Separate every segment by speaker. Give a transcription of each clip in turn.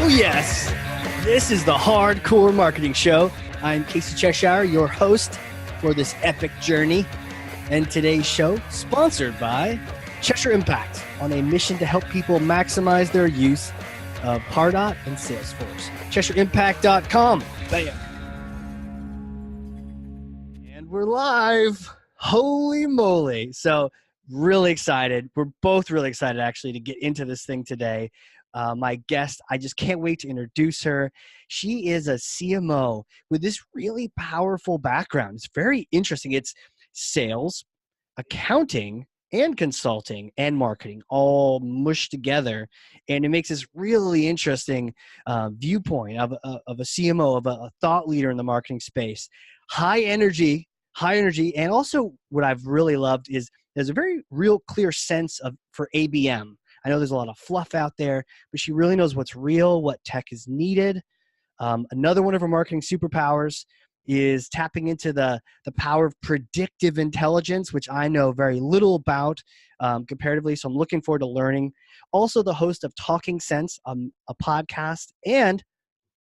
Speaker 1: Oh, yes. This is the Hardcore Marketing Show. I'm Casey Cheshire, your host for this epic journey. And today's show, sponsored by Cheshire Impact, on a mission to help people maximize their use of Pardot and Salesforce. CheshireImpact.com. Bam. And we're live. Holy moly. So really excited. We're both really excited, actually, to get into this thing today. My guest, I just can't wait to introduce her. She is a CMO with this really powerful background. It's very interesting. It's sales, accounting, and consulting and marketing all mushed together. And it makes this really interesting viewpoint of a CMO, of a thought leader in the marketing space. High energy. And also what I've really loved is there's a very real clear sense for ABM. I know there's a lot of fluff out there, but she really knows what's real, what tech is needed. Another one of her marketing superpowers is tapping into the power of predictive intelligence, which I know very little about comparatively, so I'm looking forward to learning. Also the host of Talking Sense, a podcast, and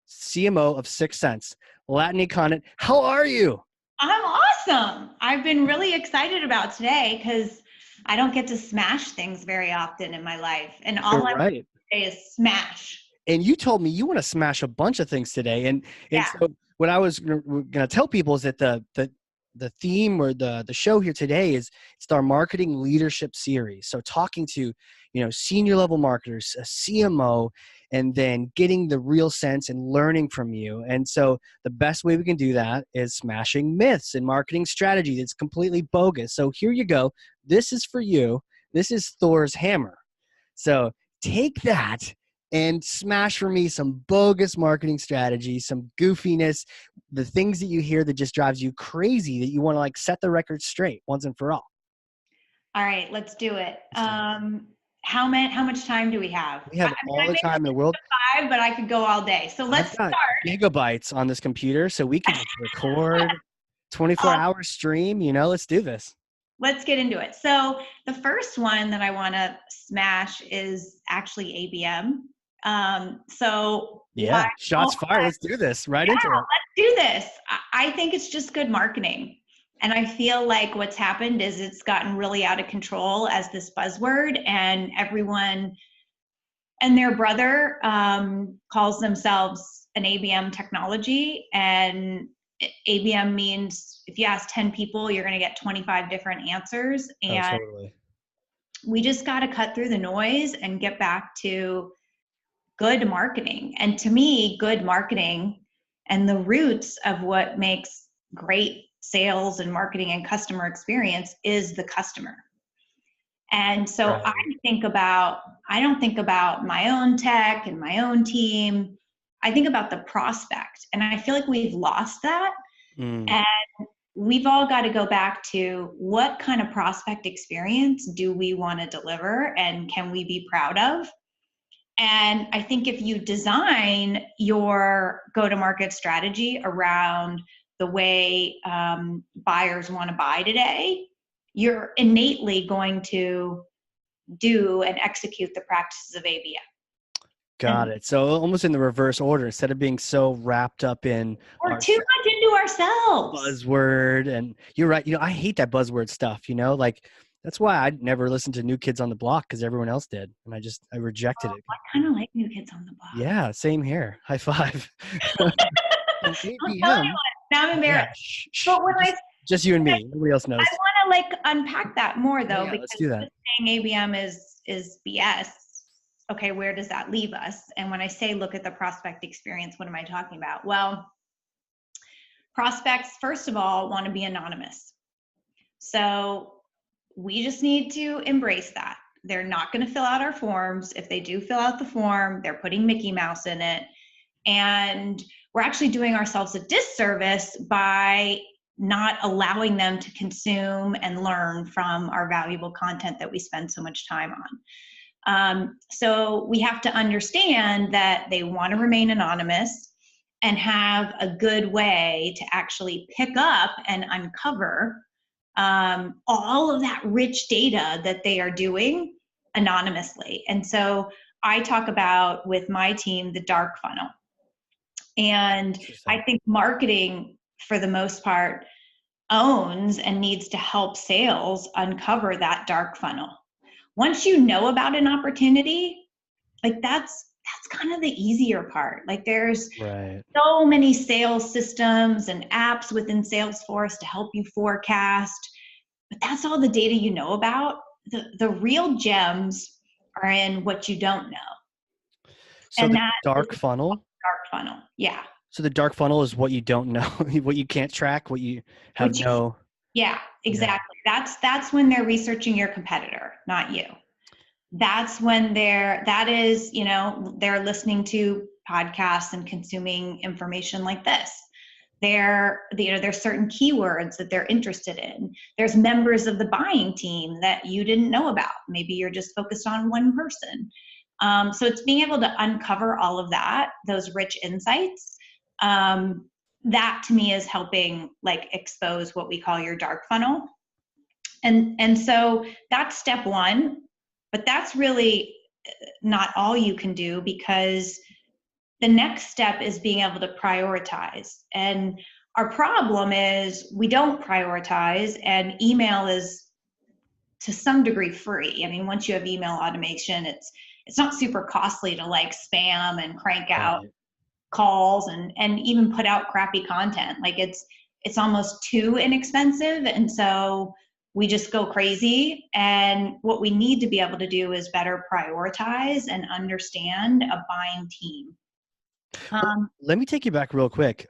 Speaker 1: CMO of Sixth Sense. Latane Conant, how are you?
Speaker 2: I'm awesome. I've been really excited about today because I don't get to smash things very often in my life. And all I want to say is smash.
Speaker 1: And you told me you want to smash a bunch of things today. And so what I was going to tell people is that the theme or the show here today is it's our marketing leadership series. So talking to, senior level marketers, a CMO, and then getting the real sense and learning from you. And so the best way we can do that is smashing myths and marketing strategy that's completely bogus. So here you go. This is for you. This is Thor's hammer. So take that and smash for me some bogus marketing strategy, some goofiness, the things that you hear that just drives you crazy that you want to set the record straight once and for all.
Speaker 2: All right, let's do it. How much time do we have?
Speaker 1: We have all the time in the world.
Speaker 2: 5, but I could go all day. So let's start.
Speaker 1: Gigabytes on this computer, so we can just record 24-hour stream. Let's do this.
Speaker 2: Let's get into it. So the first one that I want to smash is actually ABM.
Speaker 1: Shots fired. Let's do this into it.
Speaker 2: Let's do this. I think it's just good marketing. And I feel like what's happened is it's gotten really out of control as this buzzword, and everyone and their brother calls themselves an ABM technology. And ABM means if you ask 10 people, you're going to get 25 different answers. And we just got to cut through the noise and get back to good marketing. And to me, good marketing and the roots of what makes great sales and marketing and customer experience is the customer. And so I don't think about my own tech and my own team. I think about the prospect, and I feel like we've lost that. And we've all got to go back to what kind of prospect experience do we want to deliver and can we be proud of? And I think if you design your go-to-market strategy around the way buyers want to buy today, you're innately going to do and execute the practices of ABM.
Speaker 1: Got it. So almost in the reverse order, instead of being so wrapped up in
Speaker 2: or too much into ourselves.
Speaker 1: Buzzword. And you're right. I hate that buzzword stuff, that's why I never listened to New Kids on the Block, because everyone else did. And I rejected it.
Speaker 2: I kind of like New Kids on the Block.
Speaker 1: Yeah, same here. High five.
Speaker 2: ABM, now I'm embarrassed. Yeah, but
Speaker 1: just you and me. Nobody else knows.
Speaker 2: I want to unpack that more though, because
Speaker 1: let's do that.
Speaker 2: Saying ABM is BS. Okay, where does that leave us? And when I say look at the prospect experience, what am I talking about? Well, prospects, first of all, want to be anonymous. So we just need to embrace that. They're not going to fill out our forms. If they do fill out the form, they're putting Mickey Mouse in it. And we're actually doing ourselves a disservice by not allowing them to consume and learn from our valuable content that we spend so much time on. So we have to understand that they want to remain anonymous and have a good way to actually pick up and uncover all of that rich data that they are doing anonymously. And so I talk about with my team the dark funnel. And I
Speaker 1: Interesting.
Speaker 2: think marketing, for the most part, owns and needs to help sales uncover that dark funnel. Once you know about an opportunity, like that's kind of the easier part. Like there's
Speaker 1: Right.
Speaker 2: so many sales systems and apps within Salesforce to help you forecast, but that's all the data you know about. The real gems are in what you don't know.
Speaker 1: So
Speaker 2: And
Speaker 1: the
Speaker 2: that is
Speaker 1: dark
Speaker 2: the
Speaker 1: funnel.
Speaker 2: dark funnel. Yeah.
Speaker 1: So the dark funnel is what you don't know, what you can't track, what you have
Speaker 2: Which
Speaker 1: no.
Speaker 2: Yeah,
Speaker 1: Yeah.
Speaker 2: exactly. That's when they're researching your competitor, not you. That's when that is, they're listening to podcasts and consuming information like this. There's certain keywords that they're interested in. There's members of the buying team that you didn't know about. Maybe you're just focused on one person. So it's being able to uncover all of that, those rich insights. That to me is helping like expose what we call your dark funnel. And so that's step one, but that's really not all you can do, because the next step is being able to prioritize. And our problem is we don't prioritize, and email is to some degree free. I mean, once you have email automation, it's not super costly to like spam and crank out
Speaker 1: Right.
Speaker 2: calls and even put out crappy content. Like it's almost too inexpensive. And so we just go crazy. And what we need to be able to do is better prioritize and understand a buying team.
Speaker 1: Well, let me take you back real quick,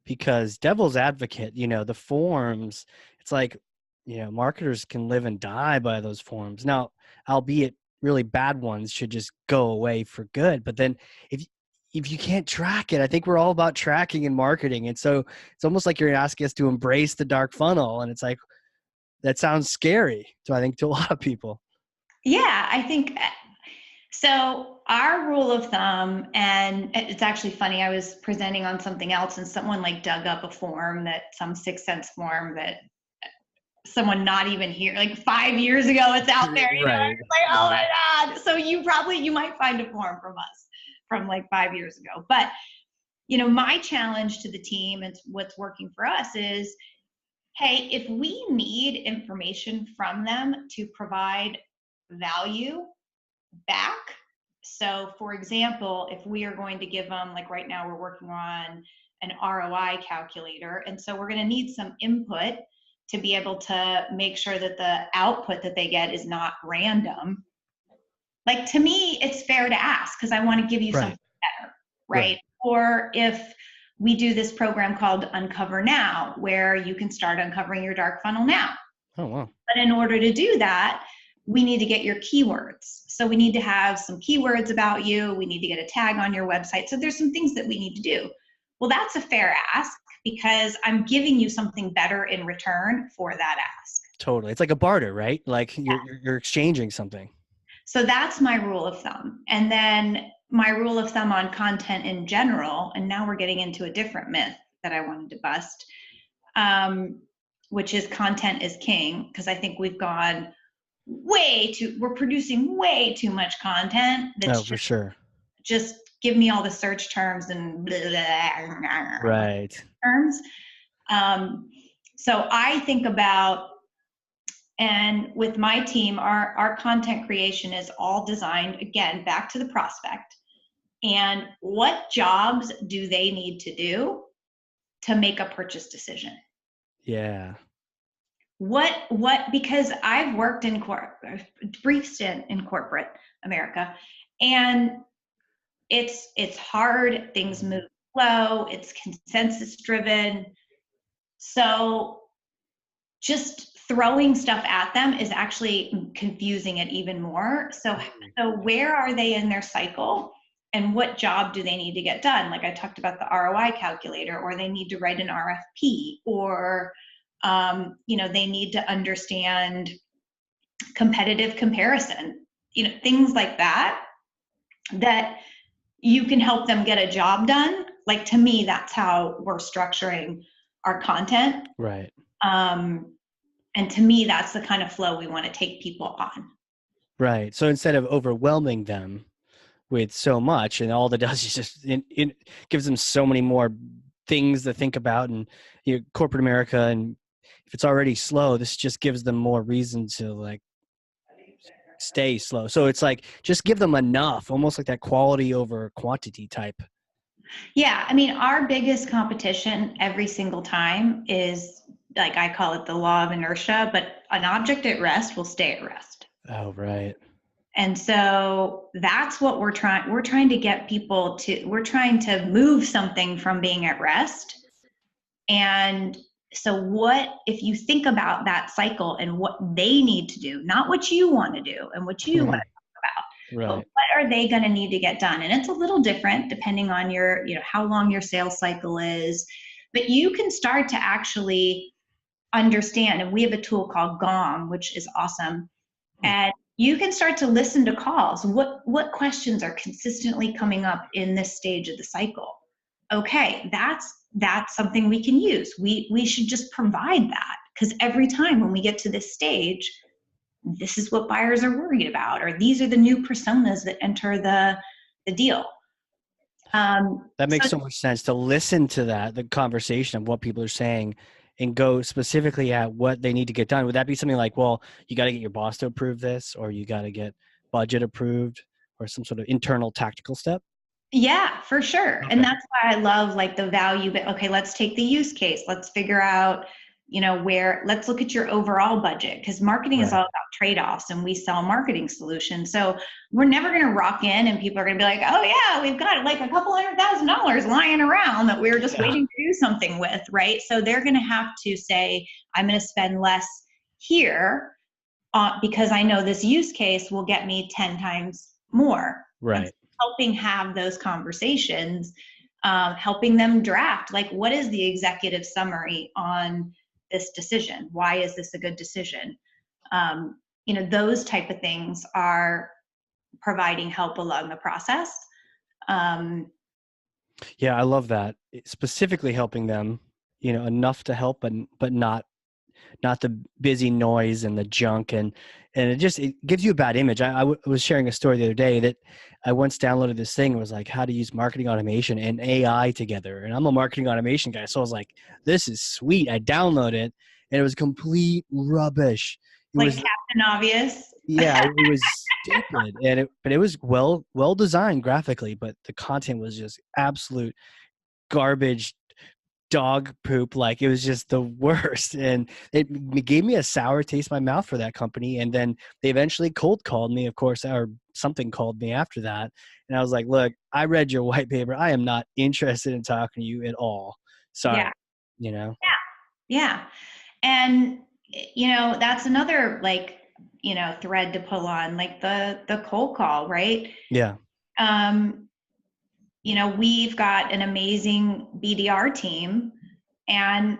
Speaker 1: because devil's advocate, the forms, it's like, marketers can live and die by those forms. Now, albeit really bad ones should just go away for good. But then if you can't track it, I think we're all about tracking and marketing. And so it's almost like you're asking us to embrace the dark funnel. And it's like, that sounds scary. So I think to a lot of people.
Speaker 2: Yeah, I think so. Our rule of thumb, and it's actually funny, I was presenting on something else and someone like dug up a form, some 6 Sense form that someone not even here, like 5 years ago, it's out there,
Speaker 1: Right.
Speaker 2: it's like, oh my God. So you might find a form from us from like 5 years ago. But, my challenge to the team and what's working for us is, hey, if we need information from them to provide value back. So for example, if we are going to give them, like right now we're working on an ROI calculator. And so we're going to need some input to be able to make sure that the output that they get is not random. Like to me, it's fair to ask because I want to give you something
Speaker 1: Right.
Speaker 2: better, right? Or if we do this program called Uncover Now, where you can start uncovering your dark funnel now.
Speaker 1: Oh, wow.
Speaker 2: But in order to do that, we need to get your keywords. So we need to have some keywords about you. We need to get a tag on your website. So there's some things that we need to do. Well, that's a fair ask because I'm giving you something better in return for that ask.
Speaker 1: Totally. It's like a barter, right? Like you're exchanging something.
Speaker 2: So that's my rule of thumb. And then my rule of thumb on content in general, and now we're getting into a different myth that I wanted to bust, which is content is king, because I think we've gone we're producing way too much content that's
Speaker 1: For sure.
Speaker 2: just give me all the search terms and blah, blah, blah,
Speaker 1: Right.
Speaker 2: terms. So I think about, and with my team, our content creation is all designed, again, back to the prospect. And what jobs do they need to do to make a purchase decision?
Speaker 1: Yeah.
Speaker 2: Because I've worked in brief stint in corporate America, and it's hard, things move slow, it's consensus driven. So just throwing stuff at them is actually confusing it even more. So where are they in their cycle and what job do they need to get done? Like I talked about the ROI calculator, or they need to write an RFP, or they need to understand competitive comparison, things like that you can help them get a job done. Like to me, that's how we're structuring our content.
Speaker 1: Right.
Speaker 2: And to me, that's the kind of flow we want to take people on.
Speaker 1: Right. So instead of overwhelming them, with so much, and all that does is just it gives them so many more things to think about. And corporate America, and if it's already slow, this just gives them more reason to like stay slow. So it's like just give them enough, almost like that quality over quantity type.
Speaker 2: Yeah, I mean, our biggest competition every single time is, like, I call it the law of inertia, but an object at rest will stay at rest.
Speaker 1: Oh, right.
Speaker 2: And so that's what we're trying to get people to, we're trying to move something from being at rest. And so what, if you think about that cycle and what they need to do, not what you want to do and what you want to talk about, but
Speaker 1: Right.
Speaker 2: what are they going to need to get done? And it's a little different depending on your, how long your sales cycle is, but you can start to actually understand. And we have a tool called Gong, which is awesome. And you can start to listen to calls. What questions are consistently coming up in this stage of the cycle? Okay, that's something we can use. We should just provide that, because every time when we get to this stage, this is what buyers are worried about, or these are the new personas that enter the deal.
Speaker 1: That makes so much sense, to listen to the conversation of what people are saying and go specifically at what they need to get done. Would that be something like, well, you got to get your boss to approve this, or you got to get budget approved, or some sort of internal tactical step?
Speaker 2: Yeah, for sure.
Speaker 1: Okay.
Speaker 2: And that's why I love like the value, but okay, let's take the use case. Let's figure out, let's look at your overall budget, because marketing is
Speaker 1: Right.
Speaker 2: all about trade-offs, and we sell marketing solutions. So we're never going to rock in and people are going to be like, oh yeah, we've got like a couple $100,000 lying around that we were just waiting to do something with, right? So they're going to have to say, I'm going to spend less here because I know this use case will get me 10 times more.
Speaker 1: Right.
Speaker 2: Helping have those conversations, helping them draft, like, what is the executive summary on this decision? Why is this a good decision? Those type of things are providing help along the process.
Speaker 1: Yeah, I love that. Specifically helping them, enough to help, but not the busy noise and the junk, and it gives you a bad image. I was sharing a story the other day that I once downloaded this thing. It was like how to use marketing automation and AI together, and I'm a marketing automation guy, so I was like, this is sweet. I downloaded it, and it was complete rubbish. It
Speaker 2: like
Speaker 1: was
Speaker 2: Captain Obvious.
Speaker 1: Yeah, it was stupid, but it was well designed graphically, but the content was just absolute garbage, dog poop. Like, it was just the worst, and it gave me a sour taste in my mouth for that company. And then they eventually cold called me, of course, or something called me after that, and I was like, look, I read your white paper, I am not interested in talking to you at all. Sorry.
Speaker 2: Yeah. Yeah. And that's another, like, thread to pull on, like the cold call, right?
Speaker 1: Yeah.
Speaker 2: We've got an amazing BDR team, and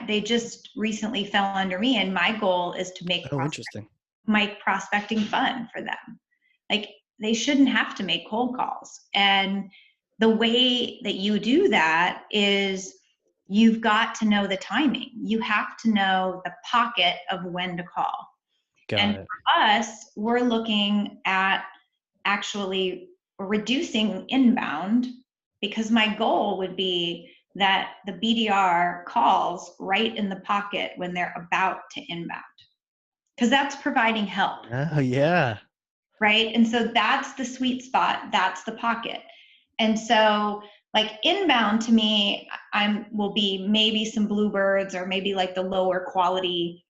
Speaker 2: they just recently fell under me, and my goal is to
Speaker 1: Interesting.
Speaker 2: make prospecting fun for them. Like, they shouldn't have to make cold calls. And the way that you do that is you've got to know the timing. You have to know the pocket of when to call.
Speaker 1: Got it.
Speaker 2: For us, we're looking at actually reducing inbound, because my goal would be that the BDR calls right in the pocket when they're about to inbound, because that's providing help.
Speaker 1: Oh, yeah.
Speaker 2: Right. And so that's the sweet spot. That's the pocket. And so, like, inbound to me, will be maybe some bluebirds, or maybe like the lower quality,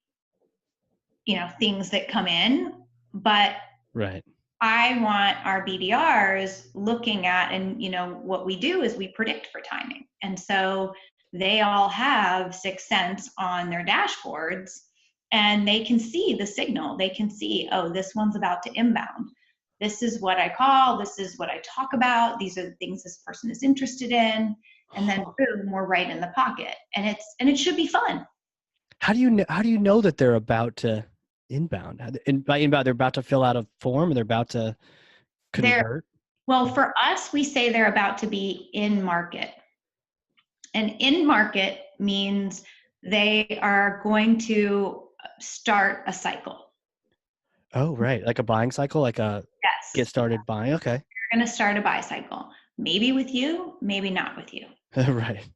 Speaker 2: things that come in. But
Speaker 1: Right.
Speaker 2: I want our BDRs looking at, and what we do is we predict for timing. And so they all have sixth sense on their dashboards, and they can see the signal. They can see, oh, this one's about to inbound. This is what I call, this is what I talk about. These are the things this person is interested in. And then boom, we're right in the pocket. And it should be fun.
Speaker 1: How do you know that they're about to inbound? And by inbound, they're about to fill out a form, or they're about to convert?
Speaker 2: Well, for us, we say they're about to be in market. And in market means they are going to start a cycle.
Speaker 1: Oh, right. Like a buying cycle, like a
Speaker 2: Yes.
Speaker 1: Get started buying. Okay.
Speaker 2: You're going to start a buy cycle. Maybe with you, maybe not with you.
Speaker 1: Right.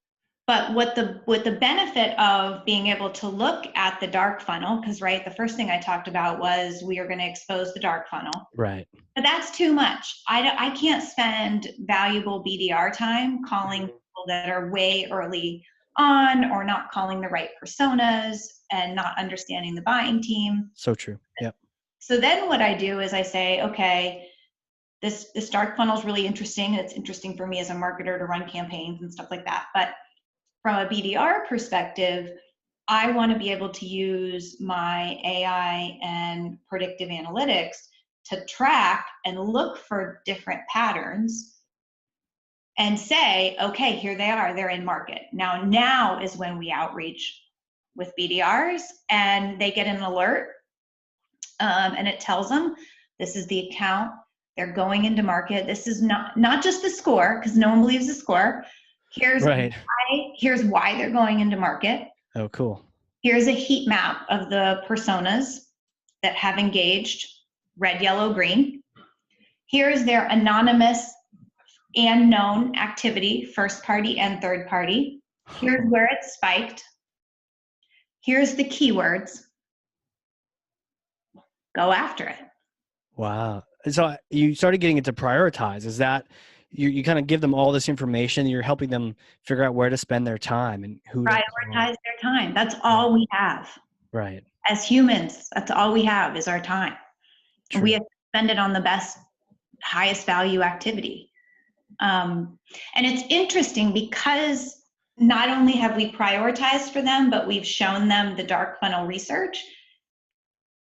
Speaker 2: But what the benefit of being able to look at the dark funnel, because right, the first thing I talked about was we are going to expose the dark funnel.
Speaker 1: Right.
Speaker 2: But that's too much. I can't spend valuable BDR time calling people that are way early on or not calling the right personas and not understanding the buying team.
Speaker 1: So true. Yep.
Speaker 2: So then what I do is I say, okay, this dark funnel is really interesting. It's interesting for me as a marketer to run campaigns and stuff like that. But from a BDR perspective, I want to be able to use my AI and predictive analytics to track and look for different patterns and say, okay, here they are, they're in market. Now is when we outreach with BDRs and they get an alert and it tells them this is the account, they're going into market. This is not just the score, because no one believes the score. Here's why they're going into market.
Speaker 1: Oh, cool.
Speaker 2: Here's a heat map of the personas that have engaged, red, yellow, green. Here's their anonymous and known activity, first party and third party. Here's where it's spiked. Here's the keywords. Go after it.
Speaker 1: Wow. So you started getting into prioritize. Is that you kind of give them all this information, you're helping them figure out where to spend their time and who to
Speaker 2: prioritize their time. That's all we have.
Speaker 1: Right.
Speaker 2: As humans, that's all we have is our time. And we have to spend it on the best, highest value activity. And it's interesting because not only have we prioritized for them, but we've shown them the dark funnel research.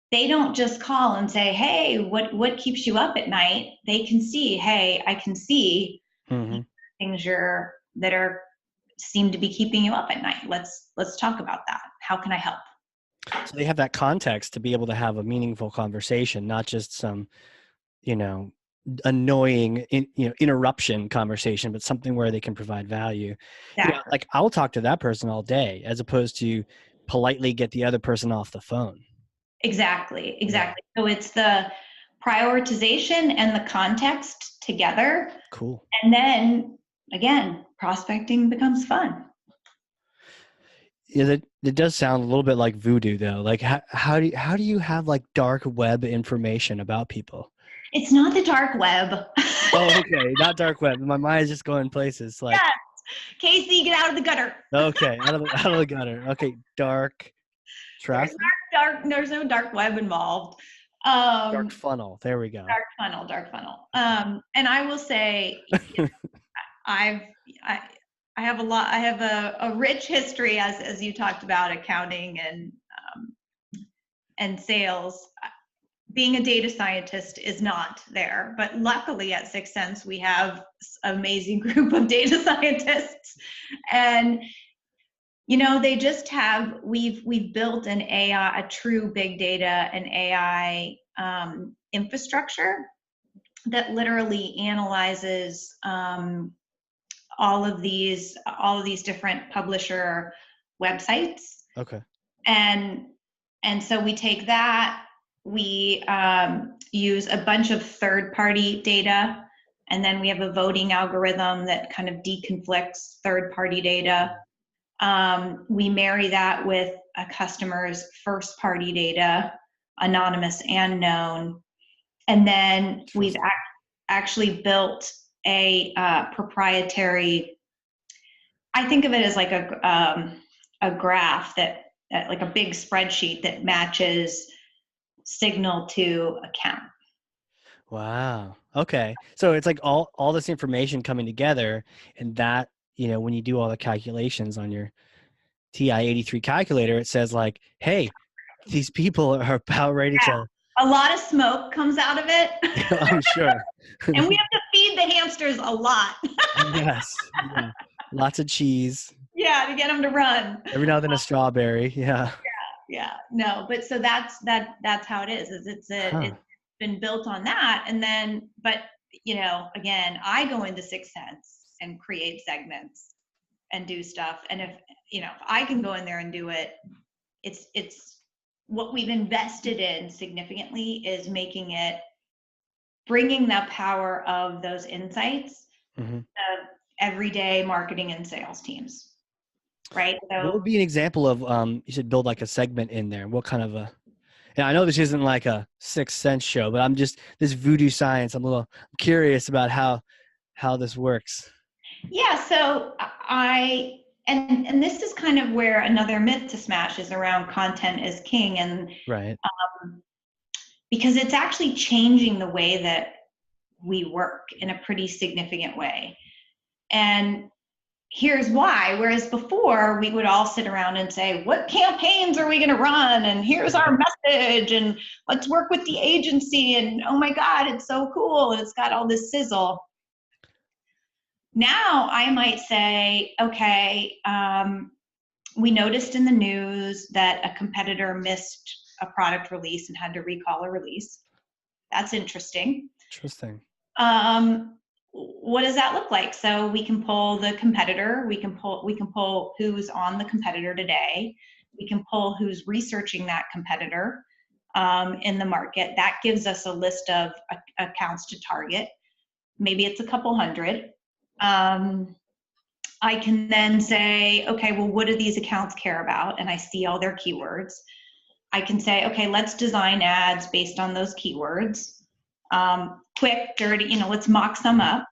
Speaker 2: They don't just call and say, hey, what keeps you up at night? They can see, hey, I can see things that seem to be keeping you up at night. Let's talk about that. How can I help?
Speaker 1: So they have that context to be able to have a meaningful conversation, not just some, annoying, interruption conversation, but something where they can provide value.
Speaker 2: Exactly.
Speaker 1: Like I'll talk to that person all day as opposed to politely get the other person off the phone.
Speaker 2: Exactly. So it's the prioritization and the context together.
Speaker 1: Cool.
Speaker 2: And then again, prospecting becomes fun.
Speaker 1: Yeah, it does sound a little bit like voodoo though. Like how do you have like dark web information about people?
Speaker 2: It's not the dark web.
Speaker 1: Oh, okay. Not dark web. My mind is just going places like
Speaker 2: yes. Casey, get out of the gutter.
Speaker 1: Okay, out of the gutter. Okay, dark traffic.
Speaker 2: There's no dark web involved.
Speaker 1: Dark funnel. There we go.
Speaker 2: Dark funnel. And I will say, I have a rich history as you talked about accounting and sales. Being a data scientist is not there, but luckily at Sixth Sense we have an amazing group of data scientists, and they just have we've built an AI, a true big data and AI infrastructure that literally analyzes all of these different publisher websites.
Speaker 1: Okay.
Speaker 2: And so we take that, we use a bunch of third-party data, and then we have a voting algorithm that kind of deconflicts third-party data. We marry that with a customer's first-party data, anonymous and known, and then we've actually built a proprietary, I think of it as like a graph that like a big spreadsheet that matches signal to account.
Speaker 1: Wow. Okay. So it's like all this information coming together, and that, when you do all the calculations on your TI-83 calculator, it says like, hey, these people are about ready to.
Speaker 2: A lot of smoke comes out of it.
Speaker 1: I'm sure.
Speaker 2: And we have to feed the hamsters a lot.
Speaker 1: Yes. Yeah. Lots of cheese.
Speaker 2: Yeah, to get them to run.
Speaker 1: Every now and then a strawberry. Yeah.
Speaker 2: Yeah. No, but so that's how it is. It's been built on that. And then, but again, I go into Sixth Sense and create segments and do stuff. And if I can go in there and do it, it's what we've invested in significantly is making it bringing the power of those insights
Speaker 1: Mm-hmm.
Speaker 2: to everyday marketing and sales teams, right?
Speaker 1: What
Speaker 2: So
Speaker 1: would be an example of, you should build like a segment in there? What kind of a, and I know this isn't like a Sixth Sense show, but I'm just, this voodoo science, I'm a little curious about how this works.
Speaker 2: yeah, so and this is kind of where another myth to smash is around content is king, and
Speaker 1: Right.
Speaker 2: because it's actually changing the way that we work in a pretty significant way. And here's why. Whereas before, we would all sit around and say, what campaigns are we going to run? And here's our message. And let's work with the agency. And oh my God, it's so cool. And it's got all this sizzle. Now I might say, okay, we noticed in the news that a competitor missed a product release and had to recall a release. That's interesting.
Speaker 1: Interesting.
Speaker 2: What does that look like? So we can pull the competitor, we can pull who's on the competitor today, we can pull who's researching that competitor in the market. That gives us a list of accounts to target. Maybe it's a couple hundred. I can then say, okay, well, what do these accounts care about? And I see all their keywords. I can say, okay, let's design ads based on those keywords. Quick, dirty, let's mock some up.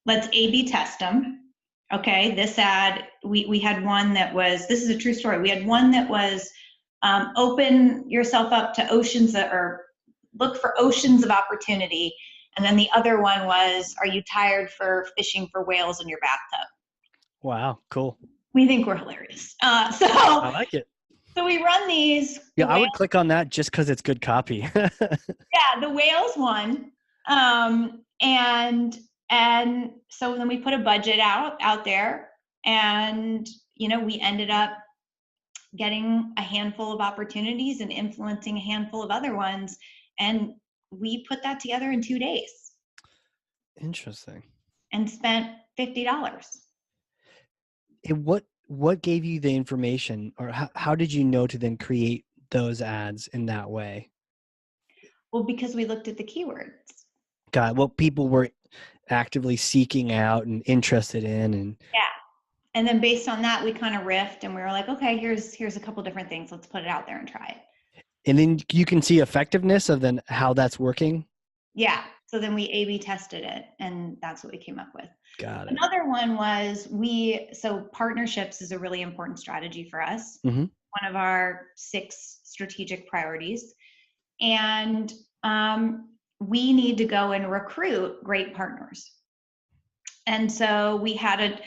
Speaker 2: Let's A/B test them. Okay, this ad, we had one that was, this is a true story. We had one that was open yourself up to oceans or look for oceans of opportunity. And then the other one was, are you tired for fishing for whales in your bathtub?
Speaker 1: Wow. Cool.
Speaker 2: We think we're hilarious.
Speaker 1: I like it.
Speaker 2: So we run these.
Speaker 1: Yeah, I would click on that just because it's good copy.
Speaker 2: Yeah, the whales one. And so then we put a budget out there, and we ended up getting a handful of opportunities and influencing a handful of other ones, and we put that together in 2 days.
Speaker 1: Interesting.
Speaker 2: And spent $50.
Speaker 1: And what gave you the information, or how did you know to then create those ads in that way?
Speaker 2: Well, because we looked at the keywords.
Speaker 1: Got it. What people were actively seeking out and interested in, and
Speaker 2: Yeah. And then based on that, we kind of riffed, and we were like, okay, here's a couple different things. Let's put it out there and try it.
Speaker 1: and then you can see effectiveness of then how that's working.
Speaker 2: Yeah. So then we A/B tested it, and that's what we came up with.
Speaker 1: Got it.
Speaker 2: Another one was so partnerships is a really important strategy for us.
Speaker 1: Mm-hmm.
Speaker 2: One of our 6 strategic priorities. And we need to go and recruit great partners. And so we had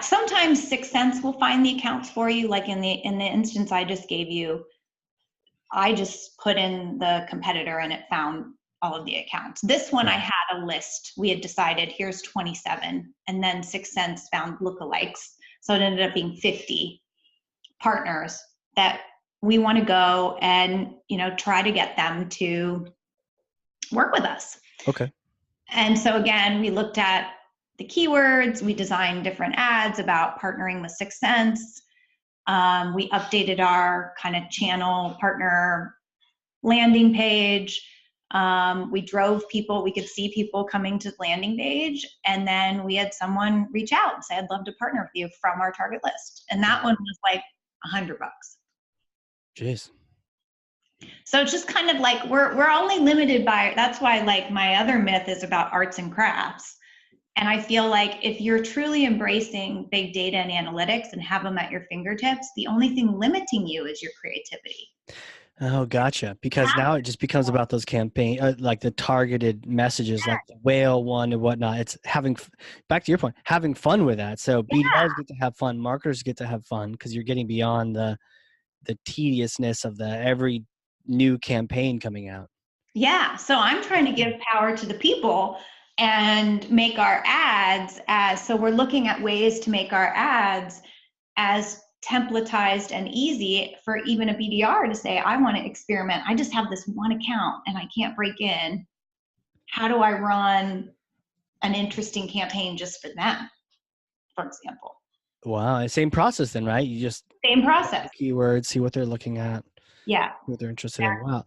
Speaker 2: sometimes Sixth Sense will find the accounts for you. Like in the instance I just gave you, I just put in the competitor and it found all of the accounts. This one, I had a list. We had decided here's 27, and then Sixth Sense found lookalikes. So it ended up being 50 partners that we want to go and, try to get them to work with us.
Speaker 1: Okay.
Speaker 2: And so again, we looked at the keywords, we designed different ads about partnering with Sixth Sense. We updated our kind of channel partner landing page. We drove people, we could see people coming to the landing page, and then we had someone reach out and say, I'd love to partner with you from our target list. And that one was like $100.
Speaker 1: Jeez.
Speaker 2: So it's just kind of like we're only limited by, that's why like my other myth is about arts and crafts. And I feel like if you're truly embracing big data and analytics and have them at your fingertips, the only thing limiting you is your creativity.
Speaker 1: Oh, gotcha. Because now it just becomes about those campaign, like the targeted messages, like the whale one and whatnot. It's back to your point, having fun with that. So BDRs get to have fun, marketers get to have fun, because you're getting beyond the tediousness of every new campaign coming out.
Speaker 2: Yeah. So I'm trying to give power to the people and make our ads so we're looking at ways to make our ads as templatized and easy for even a BDR to say, I want to experiment. I just have this one account and I can't break in. How do I run an interesting campaign just for them, for example?
Speaker 1: Wow. Same process then, right? You just
Speaker 2: same process.
Speaker 1: Keywords, see what they're looking at.
Speaker 2: Yeah.
Speaker 1: What they're interested in. Wow.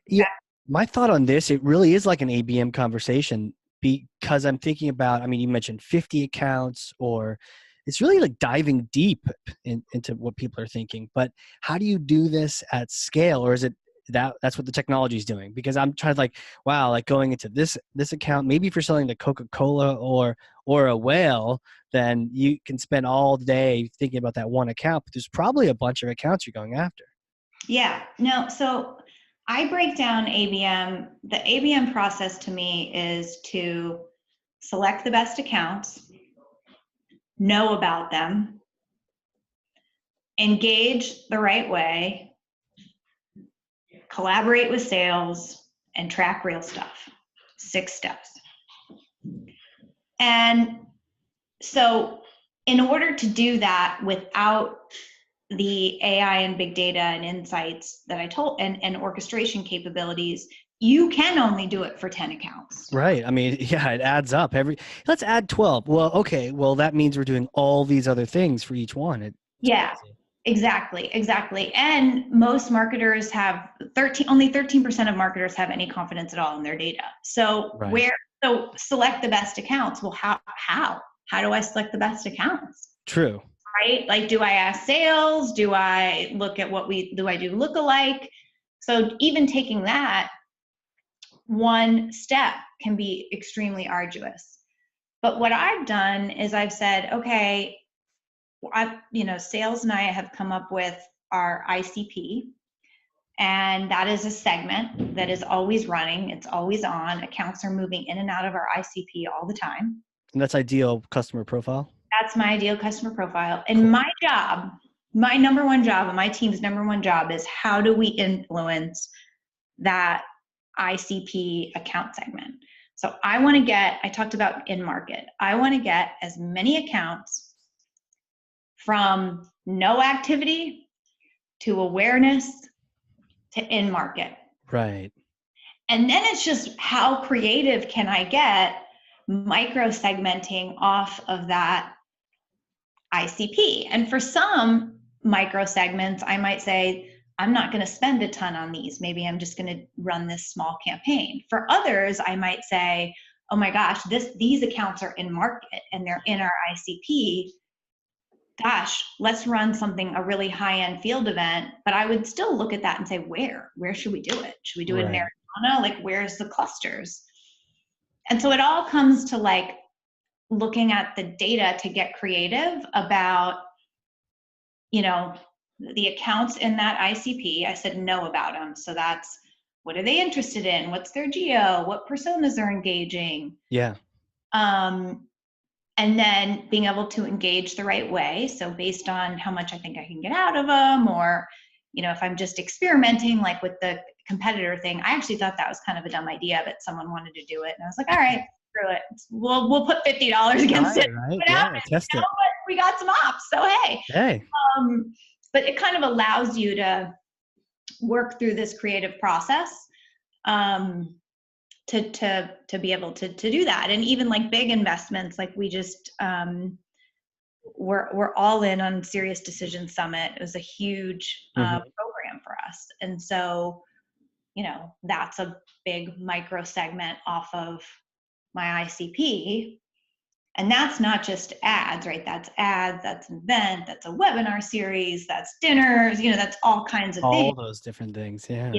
Speaker 1: Yeah. My thought on this, it really is like an ABM conversation because I'm thinking about, I mean, you mentioned 50 accounts, or it's really like diving deep into what people are thinking. But how do you do this at scale? Or is it that's what the technology is doing? Because I'm trying to like, wow, like going into this account, maybe if you're selling to Coca-Cola or a whale, then you can spend all day thinking about that one account, but there's probably a bunch of accounts you're going after.
Speaker 2: Yeah, no, so I break down ABM. The ABM process to me is to select the best accounts, know about them, engage the right way, collaborate with sales, and track real stuff. 6 steps. And so, in order to do that without the AI and big data and insights that I told, and orchestration capabilities, you can only do it for 10 accounts.
Speaker 1: Right. I mean, yeah, it adds up. Let's add 12. Well, okay. Well, that means we're doing all these other things for each one. It's
Speaker 2: Yeah,
Speaker 1: crazy.
Speaker 2: exactly. And most marketers have only 13% of marketers have any confidence at all in their data. So
Speaker 1: Right.
Speaker 2: so select the best accounts. Well, how do I select the best accounts?
Speaker 1: True.
Speaker 2: Right? Like, do I ask sales? Do I look at do I do lookalike? So even taking that one step can be extremely arduous. But what I've done is I've said, okay, sales and I have come up with our ICP, and that is a segment that is always running. It's always on. Accounts are moving in and out of our ICP all the time.
Speaker 1: And that's ideal customer profile.
Speaker 2: That's my ideal customer profile. And
Speaker 1: Cool.
Speaker 2: my job, my number one job, and my team's number one job is how do we influence that ICP account segment? So I talked about in market. I want to get as many accounts from no activity to awareness to in market.
Speaker 1: Right.
Speaker 2: And then it's just how creative can I get micro segmenting off of that ICP? And for some micro segments, I might say, I'm not going to spend a ton on these. Maybe I'm just going to run this small campaign. For others, I might say, oh my gosh, these accounts are in market and they're in our ICP. Gosh, let's run a really high-end field event. But I would still look at that and say, where should we do it? Should we do it in
Speaker 1: Right.
Speaker 2: Arizona? Like, where's the clusters? And so it all comes to like looking at the data to get creative about, the accounts in that ICP. I said know about them. So that's, what are they interested in? What's their geo? What personas they're engaging?
Speaker 1: Yeah.
Speaker 2: And then being able to engage the right way. So based on how much I think I can get out of them, or, if I'm just experimenting, like with the competitor thing, I actually thought that was kind of a dumb idea, but someone wanted to do it. And I was like, all right, screw it. We'll put $50 against it.
Speaker 1: Right.
Speaker 2: What
Speaker 1: Yeah.
Speaker 2: happens?
Speaker 1: Test it.
Speaker 2: But we got some ops. So, hey,
Speaker 1: Hey.
Speaker 2: but it kind of allows you to work through this creative process. To be able to do that. And even like big investments, like we just we're all in on Serious Decision Summit. It was a huge program for us. And so, that's a big micro segment off of my ICP. And that's not just ads, right? That's ads, that's an event, that's a webinar series, that's dinners, that's all kinds of
Speaker 1: All
Speaker 2: things.
Speaker 1: those different things. Yeah.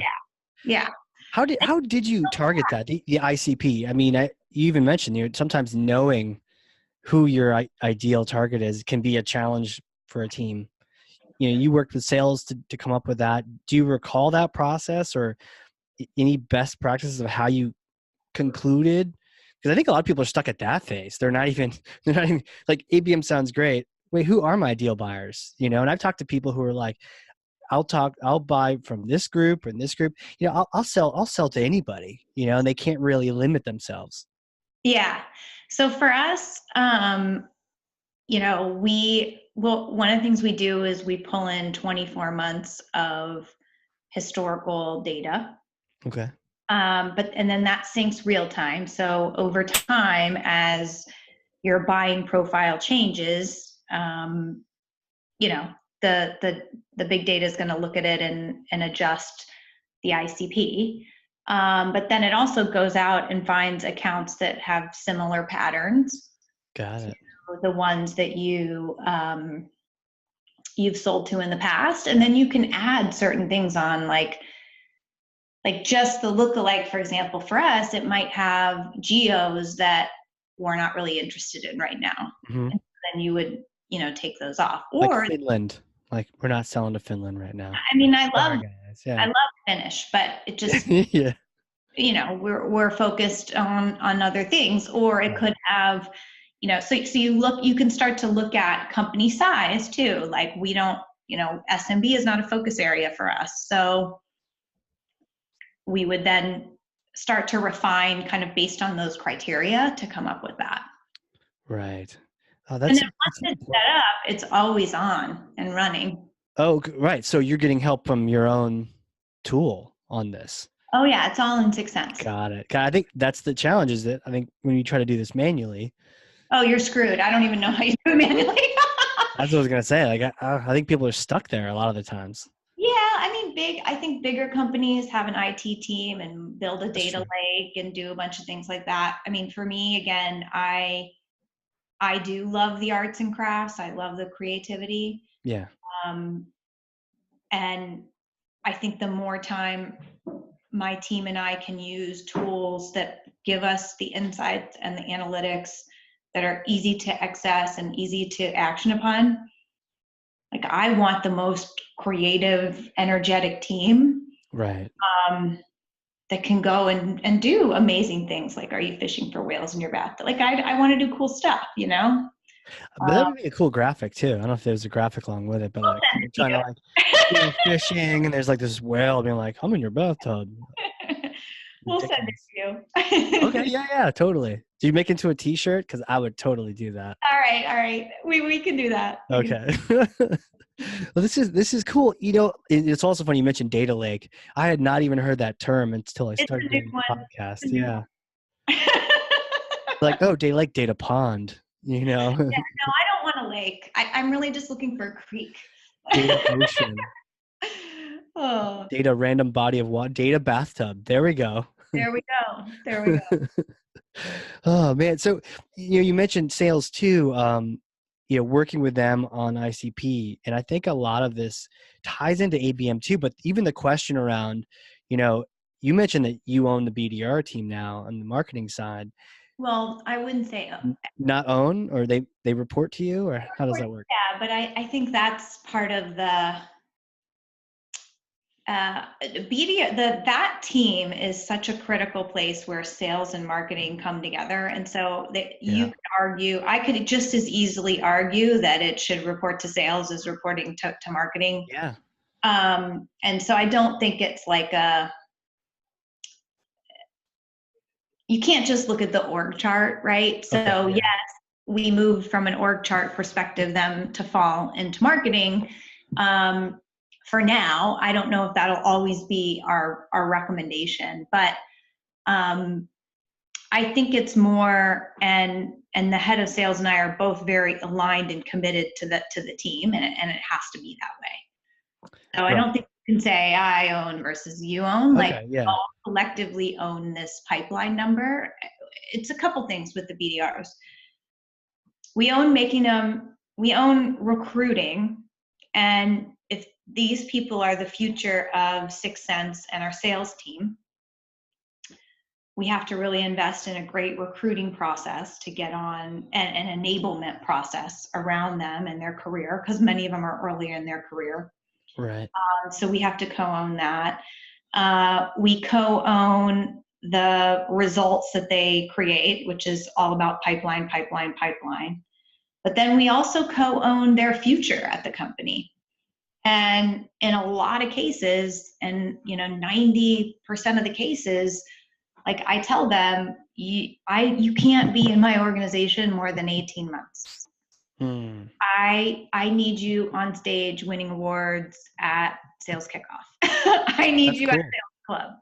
Speaker 2: Yeah.
Speaker 1: How did you target that, the ICP? I mean, you even mentioned sometimes knowing who your ideal target is can be a challenge for a team. You worked with sales to come up with that. Do you recall that process, or any best practices of how you concluded? Because I think a lot of people are stuck at that phase. They're not even like, ABM sounds great. Wait, who are my ideal buyers? And I've talked to people who are like, I'll buy from this group and this group. I'll sell to anybody, and they can't really limit themselves.
Speaker 2: Yeah. So for us, one of the things we do is we pull in 24 months of historical data.
Speaker 1: Okay.
Speaker 2: And then that syncs real time. So over time, as your buying profile changes, the big data is going to look at it and adjust the ICP. But then it also goes out and finds accounts that have similar patterns
Speaker 1: Got
Speaker 2: to
Speaker 1: it.
Speaker 2: the ones that you've sold to in the past, and then you can add certain things on, like just the lookalike. For example, for us, it might have geos that we're not really interested in right now,
Speaker 1: Mm-hmm.
Speaker 2: and then you would take those off.
Speaker 1: Like
Speaker 2: Or
Speaker 1: Finland. Like we're not selling to Finland right now.
Speaker 2: I mean,
Speaker 1: Sorry, guys.
Speaker 2: I
Speaker 1: Yeah.
Speaker 2: love Finnish, but it just
Speaker 1: Yeah.
Speaker 2: we're focused on other things. Or it could have, so you can start to look at company size too. Like we don't, SMB is not a focus area for us, so we would then start to refine kind of based on those criteria to come up with that.
Speaker 1: Right. Oh,
Speaker 2: And
Speaker 1: that's
Speaker 2: then once it's
Speaker 1: important.
Speaker 2: set up, it's always on and running.
Speaker 1: Oh, right. So you're getting help from your own tool on this.
Speaker 2: Oh yeah, it's all in 6 cents.
Speaker 1: Got it. I think that's the challenge, is that I think when you try to do this manually,
Speaker 2: Oh, you're screwed. I don't even know how you do it manually.
Speaker 1: that's what I was going to say. Like, I think people are stuck there a lot of the times.
Speaker 2: Yeah, I mean, I think bigger companies have an IT team and build a
Speaker 1: That's
Speaker 2: data
Speaker 1: true.
Speaker 2: lake and do a bunch of things like that. I mean, for me, again, I do love the arts and crafts. I love the creativity.
Speaker 1: Yeah.
Speaker 2: Um, and I think the more time my team and I can use tools that give us the insights and the analytics that are easy to access and easy to action upon. Like I want the most creative, energetic team
Speaker 1: Right.
Speaker 2: um, that can go and do amazing things. Like, are you fishing for whales in your bathtub? Like I want to do cool stuff,
Speaker 1: But that would be a cool graphic too. I don't know if there's a graphic along with it, but
Speaker 2: I'll
Speaker 1: like
Speaker 2: send
Speaker 1: you're
Speaker 2: it to
Speaker 1: trying to like you're fishing and there's like this whale being like, I'm in your bathtub.
Speaker 2: you. We'll send it
Speaker 1: Ridiculous.
Speaker 2: to you.
Speaker 1: Okay, yeah, totally. Do you make it into a t-shirt? Because I would totally do that.
Speaker 2: All right. We can do that.
Speaker 1: Okay. Well, this is cool. It's also funny you mentioned data lake. I had not even heard that term until I
Speaker 2: It's a
Speaker 1: started
Speaker 2: new
Speaker 1: doing the
Speaker 2: one.
Speaker 1: podcast.
Speaker 2: It's a new
Speaker 1: Yeah.
Speaker 2: one.
Speaker 1: Like, oh, they like data pond,
Speaker 2: Yeah, no, I don't want a lake. I'm really just looking for a creek.
Speaker 1: data ocean,
Speaker 2: Oh,
Speaker 1: data random body of water, data bathtub. There we go.
Speaker 2: there we go. There we go.
Speaker 1: Oh man. So, you mentioned sales too, working with them on ICP. And I think a lot of this ties into ABM too, but even the question around, you mentioned that you own the BDR team now on the marketing side.
Speaker 2: Well, I wouldn't say
Speaker 1: Not own, or they report to you, or how does that work?
Speaker 2: yeah, but I think that's part of the BD. That team is such a critical place where sales and marketing come together, and so you
Speaker 1: Yeah.
Speaker 2: could argue. I could just as easily argue that it should report to sales as reporting to marketing.
Speaker 1: Yeah.
Speaker 2: And so I don't think it's like you can't just look at the org chart, right? So
Speaker 1: Okay. Yeah.
Speaker 2: yes, we moved from an org chart perspective them to fall into marketing. For now, I don't know if that'll always be our recommendation, but I think it's more, and the head of sales and I are both very aligned and committed to the team, and it has to be that way. So I
Speaker 1: Right.
Speaker 2: don't think you can say I own versus you own. Like
Speaker 1: Okay.
Speaker 2: we
Speaker 1: Yeah.
Speaker 2: all collectively own this pipeline number. It's a couple things with the BDRs. We own recruiting, and if these people are the future of 6 Cents and our sales team, we have to really invest in a great recruiting process to get on, and an enablement process around them and their career, because many of them are earlier in their career.
Speaker 1: Right.
Speaker 2: So we have to co-own that. We co-own the results that they create, which is all about pipeline. But then we also co-own their future at the company. And in a lot of cases, and 90% of the cases, like I tell them, you can't be in my organization more than 18 months. I need you on stage winning awards at sales kickoff. I need
Speaker 1: That's
Speaker 2: you
Speaker 1: cool.
Speaker 2: at sales club.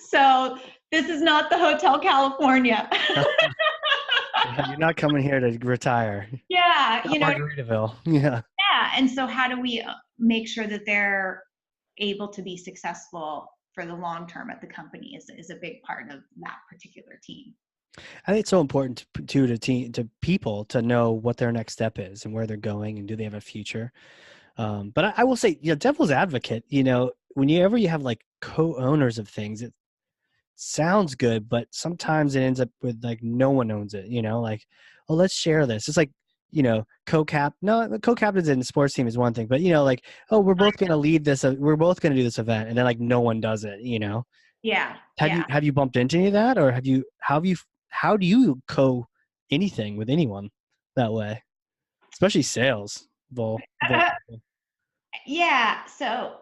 Speaker 2: So this is not the Hotel California.
Speaker 1: You're not coming here to retire.
Speaker 2: Yeah,
Speaker 1: Not Margaritaville. Yeah.
Speaker 2: Yeah, and so how do we make sure that they're able to be successful for the long term at the company is a big part of that particular team.
Speaker 1: I think it's so important to people to know what their next step is and where they're going and do they have a future. But I will say, devil's advocate, whenever you have like co-owners of things, it sounds good, but sometimes it ends up with like no one owns it, like, oh, let's share this. It's like, the co-captains in the sports team is one thing, but like, oh, we're both going to lead this, we're both going to do this event. And then like no one does it,
Speaker 2: Yeah.
Speaker 1: Have you bumped into any of that, or how do you anything with anyone that way, especially sales?
Speaker 2: Yeah. So,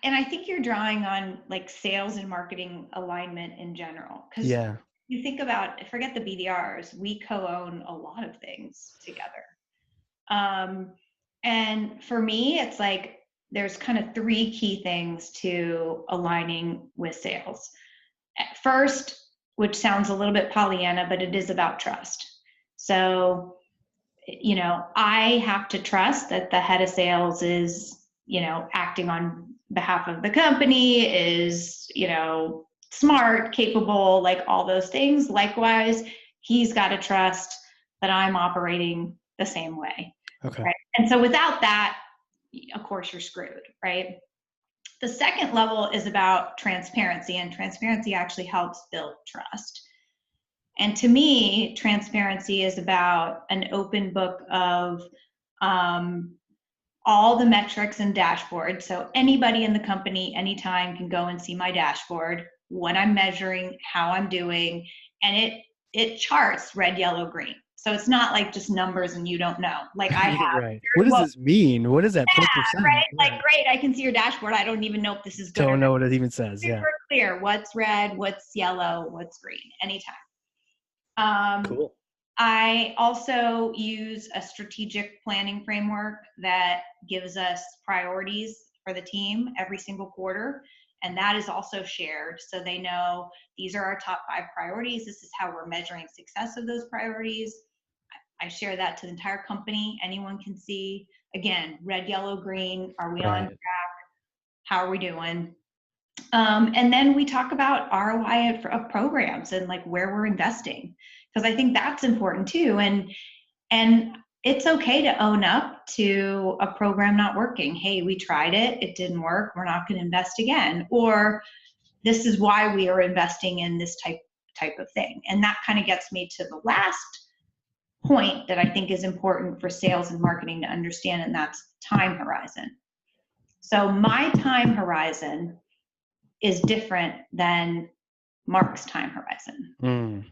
Speaker 2: and I think you're drawing on like sales and marketing alignment in general, because
Speaker 1: Yeah.
Speaker 2: you think about, forget the BDRs, we co-own a lot of things together. And for me, it's like there's kind of three key things to aligning with sales. First, which sounds a little bit Pollyanna, but it is about trust. So, I have to trust that the head of sales is, acting on behalf of the company, is, smart, capable, like all those things. Likewise, he's got to trust that I'm operating the same way.
Speaker 1: Okay.
Speaker 2: Right? And so without that, of course, you're screwed, right? The second level is about transparency, and transparency actually helps build trust. And to me, transparency is about an open book of all the metrics and dashboards. So anybody in the company, anytime, can go and see my dashboard, what I'm measuring, how I'm doing, and it charts red, yellow, green. So it's not like just numbers and you don't know. Like I have.
Speaker 1: Right. What does this mean? What is that?
Speaker 2: Yeah, right. Like, great, I can see your dashboard. I don't even know if this is good.
Speaker 1: Don't know what it even says.
Speaker 2: Super clear. What's red? What's yellow? What's green? Anytime.
Speaker 1: Cool.
Speaker 2: I also use a strategic planning framework that gives us priorities for the team every single quarter. And that is also shared. So they know these are our top 5 priorities. This is how we're measuring success of those priorities. I share that to the entire company. Anyone can see, again, red, yellow, green. Are we on track? How are we doing? And then we talk about ROI of programs and like where we're investing, because I think that's important too. And it's okay to own up to a program not working. Hey, we tried it. It didn't work. We're not going to invest again. Or this is why we are investing in this type of thing. And that kind of gets me to the last point that I think is important for sales and marketing to understand, and that's time horizon. So my time horizon is different than Mark's time horizon.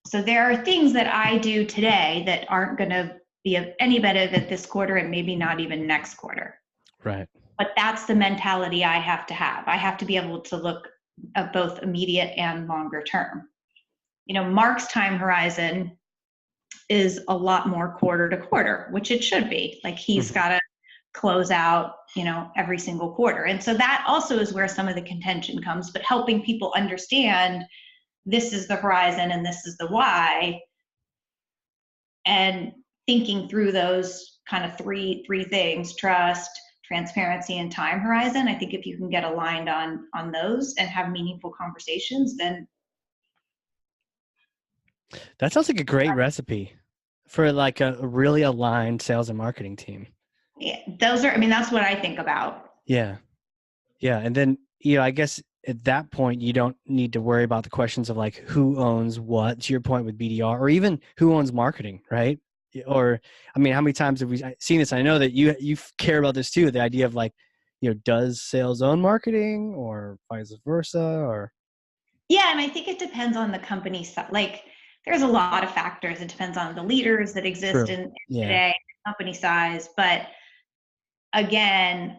Speaker 2: So there are things that I do today that aren't going to be of any benefit this quarter and maybe not even next quarter.
Speaker 1: Right.
Speaker 2: But that's the mentality I have to have. I have to be able to look at both immediate and longer term. Mark's time horizon is a lot more quarter to quarter, which it should be. Like he's got to close out, every single quarter. And so that also is where some of the contention comes, but helping people understand this is the horizon and this is the why, and thinking through those kind of three things: trust, transparency, and time horizon. I think if you can get aligned on those and have meaningful conversations, then
Speaker 1: that sounds like a great recipe for like a really aligned sales and marketing team.
Speaker 2: Yeah, that's what I think about.
Speaker 1: Yeah. And then, I guess at that point, you don't need to worry about the questions of like who owns what, to your point with BDR, or even who owns marketing, right? Or, how many times have we seen this? I know that you care about this too. The idea of like, does sales own marketing or vice versa, or?
Speaker 2: Yeah. And I think it depends on the company. Like there's a lot of factors. It depends on the leaders that exist in today, company size. But again,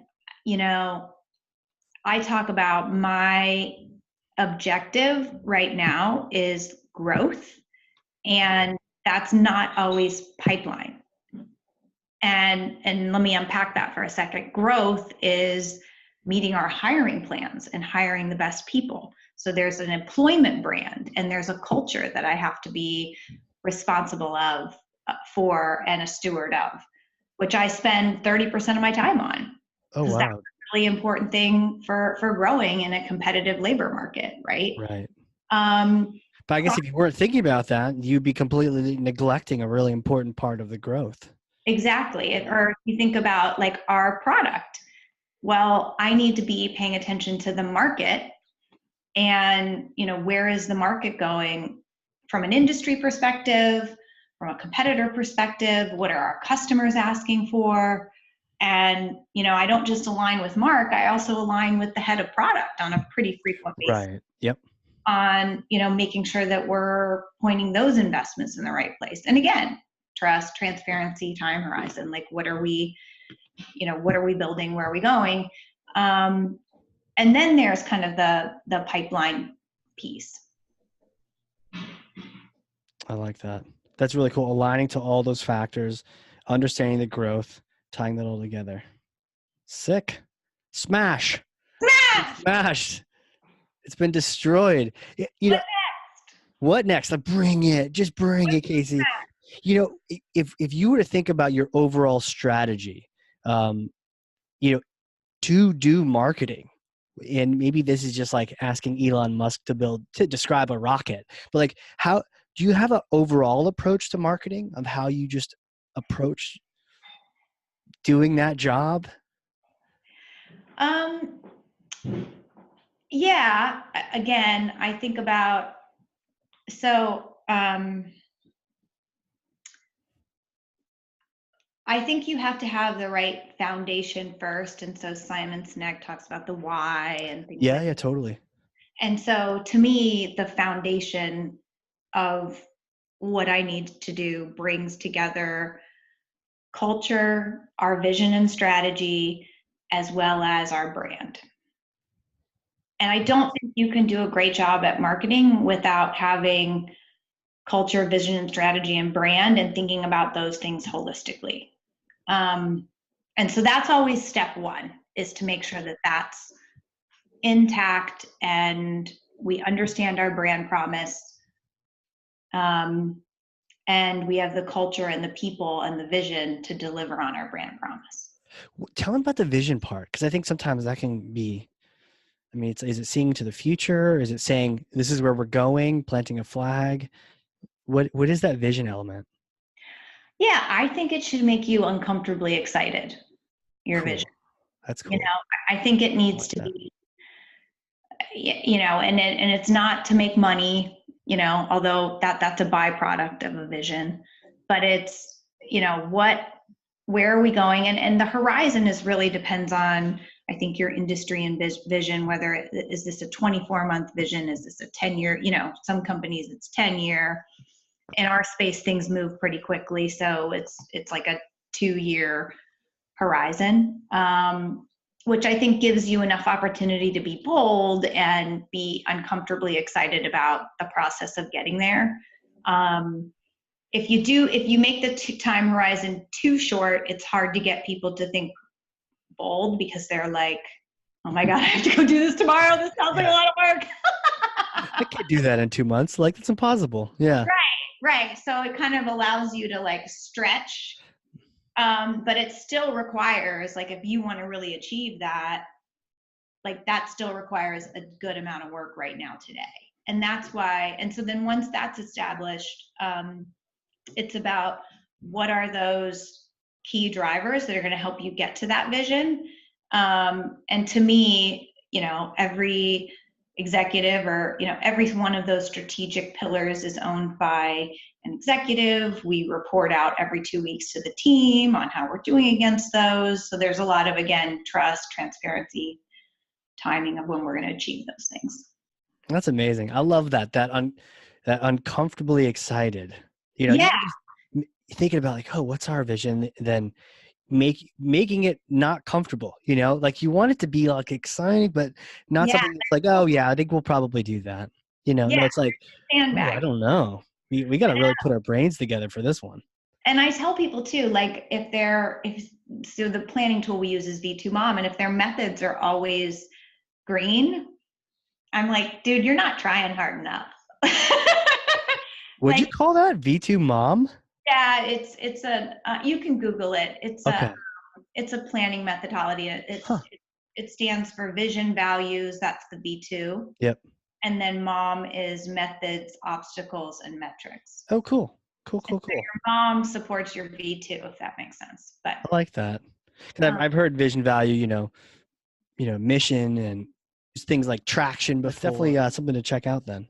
Speaker 2: I talk about my objective right now is growth, and that's not always pipeline. And let me unpack that for a second. Growth is meeting our hiring plans and hiring the best people. So there's an employment brand and there's a culture that I have to be responsible for and a steward of, which I spend 30% of my time on.
Speaker 1: Oh, wow.
Speaker 2: That's really important thing for growing in a competitive labor market, right?
Speaker 1: Right.
Speaker 2: Um,
Speaker 1: But I guess if you weren't thinking about that, you'd be completely neglecting a really important part of the growth.
Speaker 2: exactly. Or if you think about like our product, well, I need to be paying attention to the market and, where is the market going from an industry perspective, from a competitor perspective, what are our customers asking for? And, I don't just align with Mark, I also align with the head of product on a pretty frequent basis
Speaker 1: Right. Yep.
Speaker 2: on, making sure that we're pointing those investments in the right place. And again, trust, transparency, time horizon, like what are we building, where are we going? And then there's kind of the pipeline piece.
Speaker 1: I like that. That's really cool. Aligning to all those factors, understanding the growth, tying that all together. Sick. Smash.
Speaker 2: Smash!
Speaker 1: Smashed. It's been destroyed. What next? Like, bring it. Just bring it, Casey. If you were to think about your overall strategy, to do marketing, and maybe this is just like asking Elon Musk to describe a rocket, but like, how do you have an overall approach to marketing of how you just approach doing that job?
Speaker 2: Yeah, again, I think about, I think you have to have the right foundation first. And so Simon Sinek talks about the why and things like
Speaker 1: Yeah, totally.
Speaker 2: And so to me, the foundation of what I need to do brings together culture, our vision and strategy, as well as our brand. And I don't think you can do a great job at marketing without having culture, vision, and strategy and brand and thinking about those things holistically. And so that's always step one, is to make sure that that's intact and we understand our brand promise. And we have the culture and the people and the vision to deliver on our brand promise.
Speaker 1: Tell them about the vision part, because I think sometimes that can be, is it seeing to the future? Is it saying this is where we're going, planting a flag? What is that vision element?
Speaker 2: Yeah, I think it should make you uncomfortably excited, your
Speaker 1: Cool.
Speaker 2: vision.
Speaker 1: That's cool.
Speaker 2: I think it needs to be, and it's not to make money, although that's a byproduct of a vision, but it's, where are we going? And the horizon really depends on, I think, your industry and vision, whether is this a 24-month vision? Is this a 10-year, some companies it's 10-year. In our space, things move pretty quickly. So it's like a 2-year horizon, which I think gives you enough opportunity to be bold and be uncomfortably excited about the process of getting there. If you make the time horizon too short, it's hard to get people to think bold, because they're like, oh my God, I have to go do this tomorrow. This sounds like a lot of work.
Speaker 1: I can't do that in 2 months. Like, it's impossible. Yeah.
Speaker 2: Right. So it kind of allows you to like stretch, but it still requires, like, if you want to really achieve that, like that still requires a good amount of work right now today. And that's why, and so then once that's established, it's about what are those key drivers that are going to help you get to that vision. And to me, every executive or, every one of those strategic pillars is owned by an executive. We report out every 2 weeks to the team on how we're doing against those. So there's a lot of, again, trust, transparency, timing of when we're going to achieve those things.
Speaker 1: That's amazing. I love that uncomfortably excited,
Speaker 2: Yeah.
Speaker 1: thinking about like, oh, what's our vision? Then making it not comfortable, like you want it to be like exciting, but not something that's like, oh yeah, I think we'll probably do that. No, it's like, oh, I don't know. We got to really put our brains together for this one.
Speaker 2: And I tell people too, like so the planning tool we use is V2 Mom, and if their methods are always green, I'm like, dude, you're not trying hard enough.
Speaker 1: Would you call that V2 Mom?
Speaker 2: Yeah, it's a you can Google it. It's
Speaker 1: okay.
Speaker 2: It's a planning methodology. It's it stands for vision, values. That's the V2.
Speaker 1: Yep.
Speaker 2: And then MOM is methods, obstacles, and metrics.
Speaker 1: Oh, cool. Cool.
Speaker 2: And so your MOM supports your V2, if that makes sense. But
Speaker 1: I like that. Because I've heard vision, value, mission, and things like traction before. That's definitely something to check out then,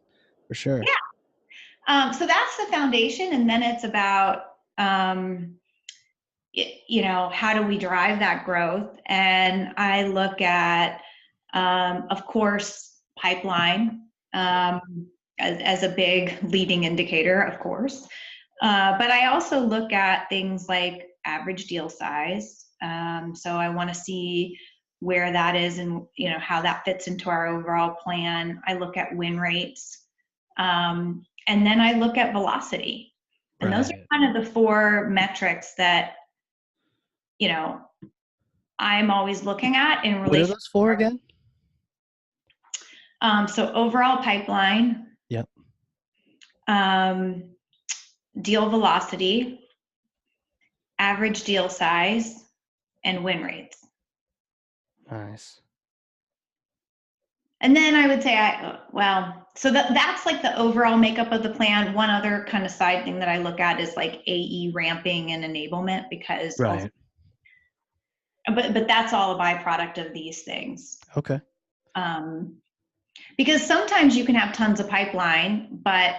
Speaker 1: for sure.
Speaker 2: Yeah. So that's the foundation, and then it's about how do we drive that growth? And I look at, of course, pipeline as a big leading indicator, of course. But I also look at things like average deal size. So I want to see where that is and how that fits into our overall plan. I look at win rates, and then I look at velocity. And those are kind of the 4 metrics that I'm always looking at in relation.
Speaker 1: What are those 4 again?
Speaker 2: So overall pipeline.
Speaker 1: Yep.
Speaker 2: Deal velocity, average deal size, and win rates.
Speaker 1: Nice.
Speaker 2: And then I would say, so that's like the overall makeup of the plan. One other kind of side thing that I look at is like AE ramping and enablement, because
Speaker 1: right.
Speaker 2: But that's all a byproduct of these things.
Speaker 1: Okay.
Speaker 2: Because sometimes you can have tons of pipeline, but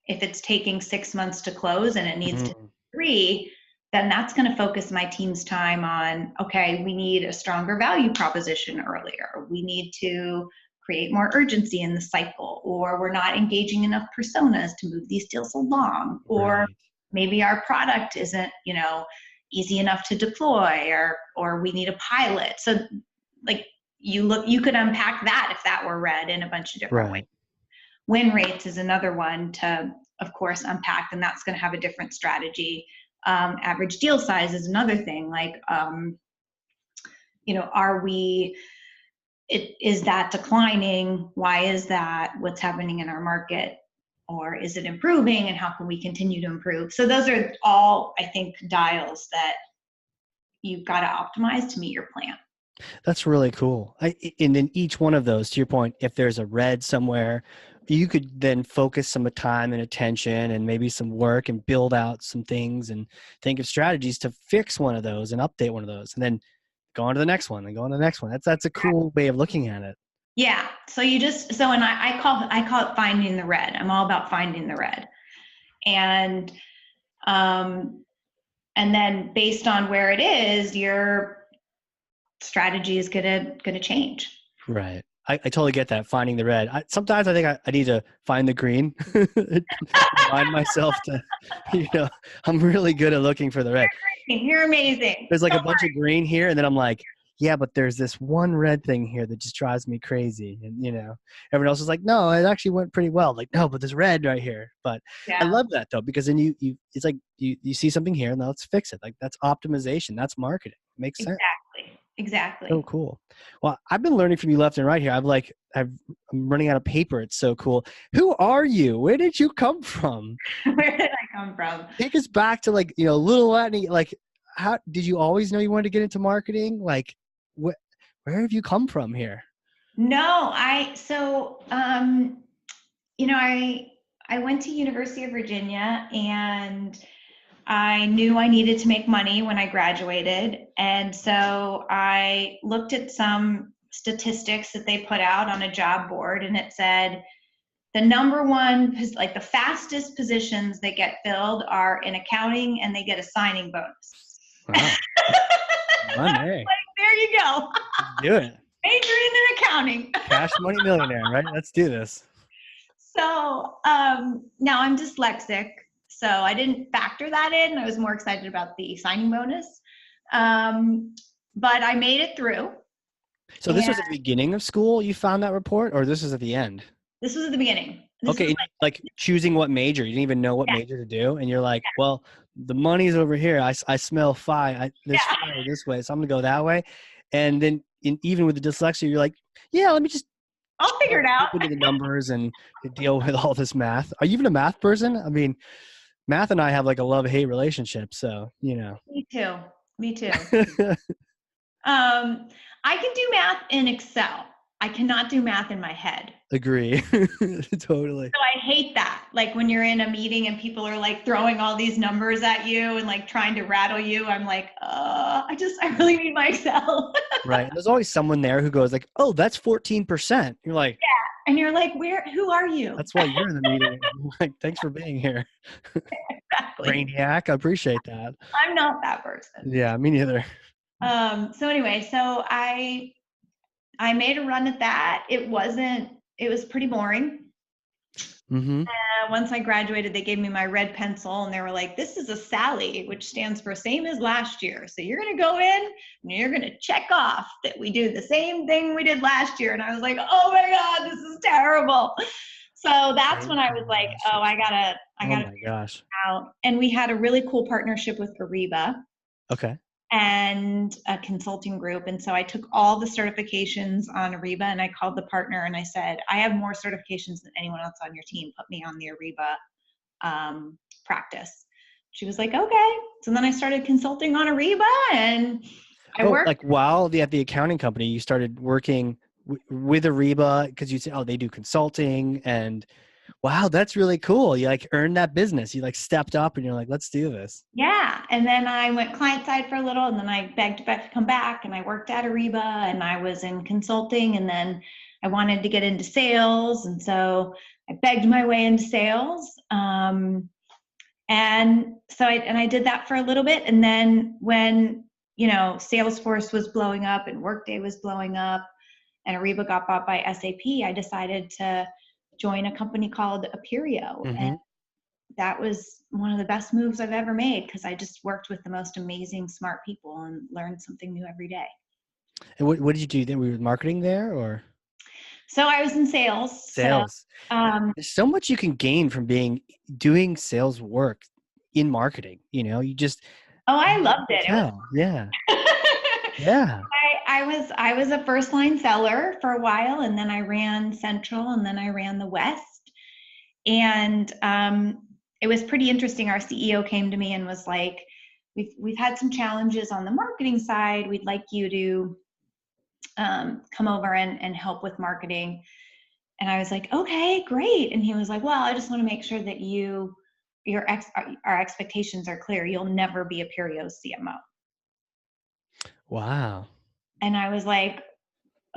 Speaker 2: if it's taking 6 months to close and it needs to be 3, then that's going to focus my team's time on, okay, we need a stronger value proposition earlier. We need to create more urgency in the cycle, or we're not engaging enough personas to move these deals along, or maybe our product isn't, easy enough to deploy, or we need a pilot. So like you could unpack that if that were read in a bunch of different ways. Win rates is another one to, of course, unpack, and that's going to have a different strategy. Average deal size is another thing. Like, is that declining? Why is that? What's happening in our market? Or is it improving, and how can we continue to improve? So those are all, I think, dials that you've got to optimize to meet your plan.
Speaker 1: That's really cool. And in each one of those, to your point, if there's a red somewhere, you could then focus some time and attention and maybe some work and build out some things and think of strategies to fix one of those and update one of those, and then go on to the next one and go on to the next one. That's a cool way of looking at it.
Speaker 2: Yeah. So and I call it finding the red. I'm all about finding the red. And then based on where it is, your strategy is gonna change. Right.
Speaker 1: I totally get that, finding the red. Sometimes I think I need to find the green. Remind myself to, I'm really good at looking for the red.
Speaker 2: You're amazing.
Speaker 1: There's like a bunch of green here, and then I'm like, yeah, but there's this one red thing here that just drives me crazy. And, everyone else is like, no, it actually went pretty well. Like, no, but there's red right here. But I love that though, because then it's like you see something here, now let's fix it. Like, that's optimization. That's marketing. It makes sense.
Speaker 2: Exactly.
Speaker 1: So cool. Well, I've been learning from you left and right here. I'm running out of paper. It's so cool. Who are you? Where did you come from?
Speaker 2: Where did I come from?
Speaker 1: Take us back to little Latane. Like, how did you always know you wanted to get into marketing? Like, where have you come from here?
Speaker 2: No, I went to University of Virginia, and I knew I needed to make money when I graduated. And so I looked at some statistics that they put out on a job board, and it said the number one, like the fastest positions that get filled are in accounting, and they get a signing bonus.
Speaker 1: Wow. Money.
Speaker 2: Like, there you go.
Speaker 1: Do it.
Speaker 2: Majoring in accounting.
Speaker 1: Cash money millionaire, right? Let's do this.
Speaker 2: So now I'm dyslexic, so I didn't factor that in. I was more excited about the signing bonus. But I made it through.
Speaker 1: So this was at the beginning of school you found that report, or this was at the end?
Speaker 2: This was at the beginning.
Speaker 1: Okay, like choosing what major. You didn't even know what major to do, and you're like, well, the money's over here. I smell fire this way, so I'm going to go that way. And then even with the dyslexia, you're like, yeah,
Speaker 2: I'll figure it out.
Speaker 1: Into the numbers and deal with all this math. Are you even a math person? I mean, math and I have like a love-hate relationship, so,
Speaker 2: Me too. I can do math in Excel. I cannot do math in my head.
Speaker 1: Agree. Totally.
Speaker 2: So I hate that. Like when you're in a meeting and people are like throwing all these numbers at you and like trying to rattle you, I'm like, I really need my Excel.
Speaker 1: Right. There's always someone there who goes like, oh, that's 14%. You're like,
Speaker 2: yeah. And you're like, who are you?
Speaker 1: that's why you're in the meeting. I'm like, thanks for being here.
Speaker 2: Exactly.
Speaker 1: Brainiac. I appreciate that.
Speaker 2: I'm not that person.
Speaker 1: Yeah, me neither.
Speaker 2: So anyway, so I made a run at that. It was pretty boring.
Speaker 1: Mm-hmm.
Speaker 2: Once I graduated, they gave me my red pencil and they were like, this is a SALLY, which stands for same as last year. So you're going to go in and you're going to check off that we do the same thing we did last year. And I was like, oh my God, this is terrible. So that's when I was like, oh, I gotta
Speaker 1: my gosh.
Speaker 2: out. And we had a really cool partnership with Ariba.
Speaker 1: Okay.
Speaker 2: And a consulting group. And so I took all the certifications on Ariba and I called the partner and I said, I have more certifications than anyone else on your team. Put me on the Ariba practice. She was like, okay. So then I started consulting on Ariba and I worked.
Speaker 1: Like while at the accounting company, you started working with Ariba because you say, oh, they do consulting and wow, that's really cool. You like earned that business. You like stepped up and you're like, let's do this.
Speaker 2: Yeah. And then I went client side for a little and then I begged to come back and I worked at Ariba and I was in consulting and then I wanted to get into sales. And so I begged my way into sales. And so I did that for a little bit. And then when, Salesforce was blowing up and Workday was blowing up and Ariba got bought by SAP, I decided to join a company called Aperio.
Speaker 1: Mm-hmm.
Speaker 2: And that was one of the best moves I've ever made because I just worked with the most amazing, smart people and learned something new every day.
Speaker 1: And what did you do then? Were you marketing there or?
Speaker 2: So I was in sales.
Speaker 1: Sales.
Speaker 2: So,
Speaker 1: there's so much you can gain from doing sales work in marketing. You just.
Speaker 2: Oh, I loved it.
Speaker 1: Yeah. Yeah.
Speaker 2: I was a first line seller for a while and then I ran Central and then I ran the West. And it was pretty interesting. Our CEO came to me and was like, we've had some challenges on the marketing side. We'd like you to come over and help with marketing. And I was like, okay, great. And he was like, well, I just want to make sure that our expectations are clear. You'll never be Aperio's CMO.
Speaker 1: Wow.
Speaker 2: And I was like,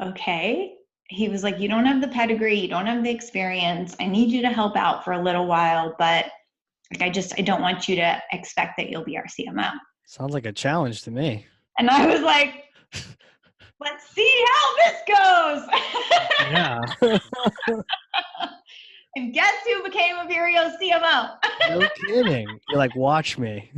Speaker 2: okay. He was like, you don't have the pedigree, you don't have the experience. I need you to help out for a little while, but like, I don't want you to expect that you'll be our CMO.
Speaker 1: Sounds like a challenge to me.
Speaker 2: And I was like, let's see how this goes.
Speaker 1: Yeah.
Speaker 2: And guess who became Aperio's CMO?
Speaker 1: No kidding. You're like, watch me.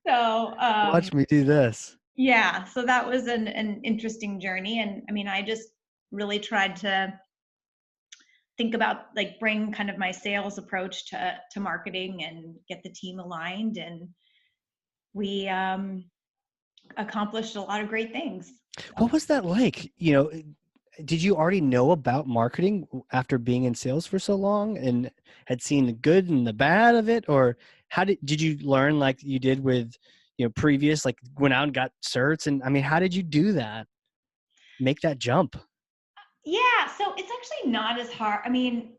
Speaker 2: So
Speaker 1: watch me do this.
Speaker 2: Yeah. So that was an interesting journey. And I mean, I just really tried to think about like bring kind of my sales approach to marketing and get the team aligned. And we accomplished a lot of great things.
Speaker 1: What was that like? Did you already know about marketing after being in sales for so long and had seen the good and the bad of it? Or how did you learn like you did with, previous, like went out and got certs? And I mean, how did you do that? Make that jump?
Speaker 2: Yeah. So it's actually not as hard. I mean,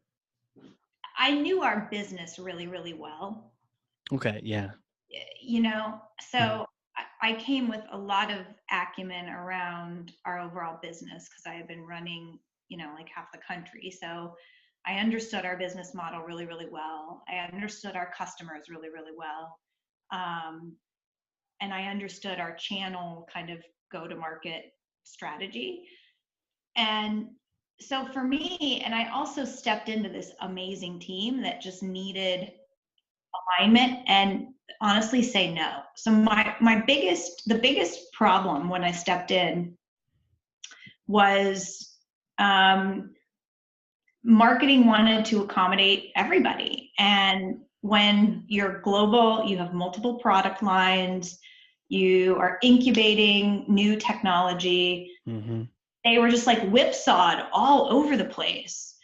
Speaker 2: I knew our business really, really well.
Speaker 1: Okay. Yeah.
Speaker 2: So I came with a lot of acumen around our overall business because I had been running, like half the country. So I understood our business model really, really well. I understood our customers really, really well. And I understood our channel kind of go-to-market strategy. And so for me, and I also stepped into this amazing team that just needed alignment and honestly say no. So the biggest problem when I stepped in was marketing wanted to accommodate everybody. And when you're global, you have multiple product lines, you are incubating new technology. Mm-hmm. They were just like whipsawed all over the place.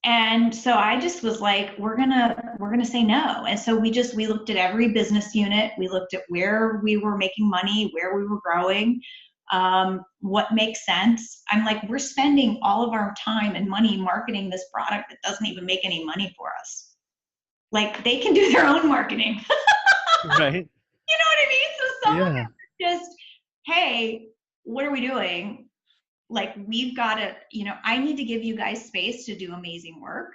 Speaker 2: And so I just was like, we're gonna say no. And so we looked at every business unit. We looked at where we were making money, where we were growing. what makes sense. I'm like, we're spending all of our time and money marketing this product that doesn't even make any money for us. Like, they can do their own marketing.
Speaker 1: Right.
Speaker 2: You know what I mean? So some of
Speaker 1: Yeah.
Speaker 2: it is just, hey, what are we doing? Like, we've got to, I need to give you guys space to do amazing work.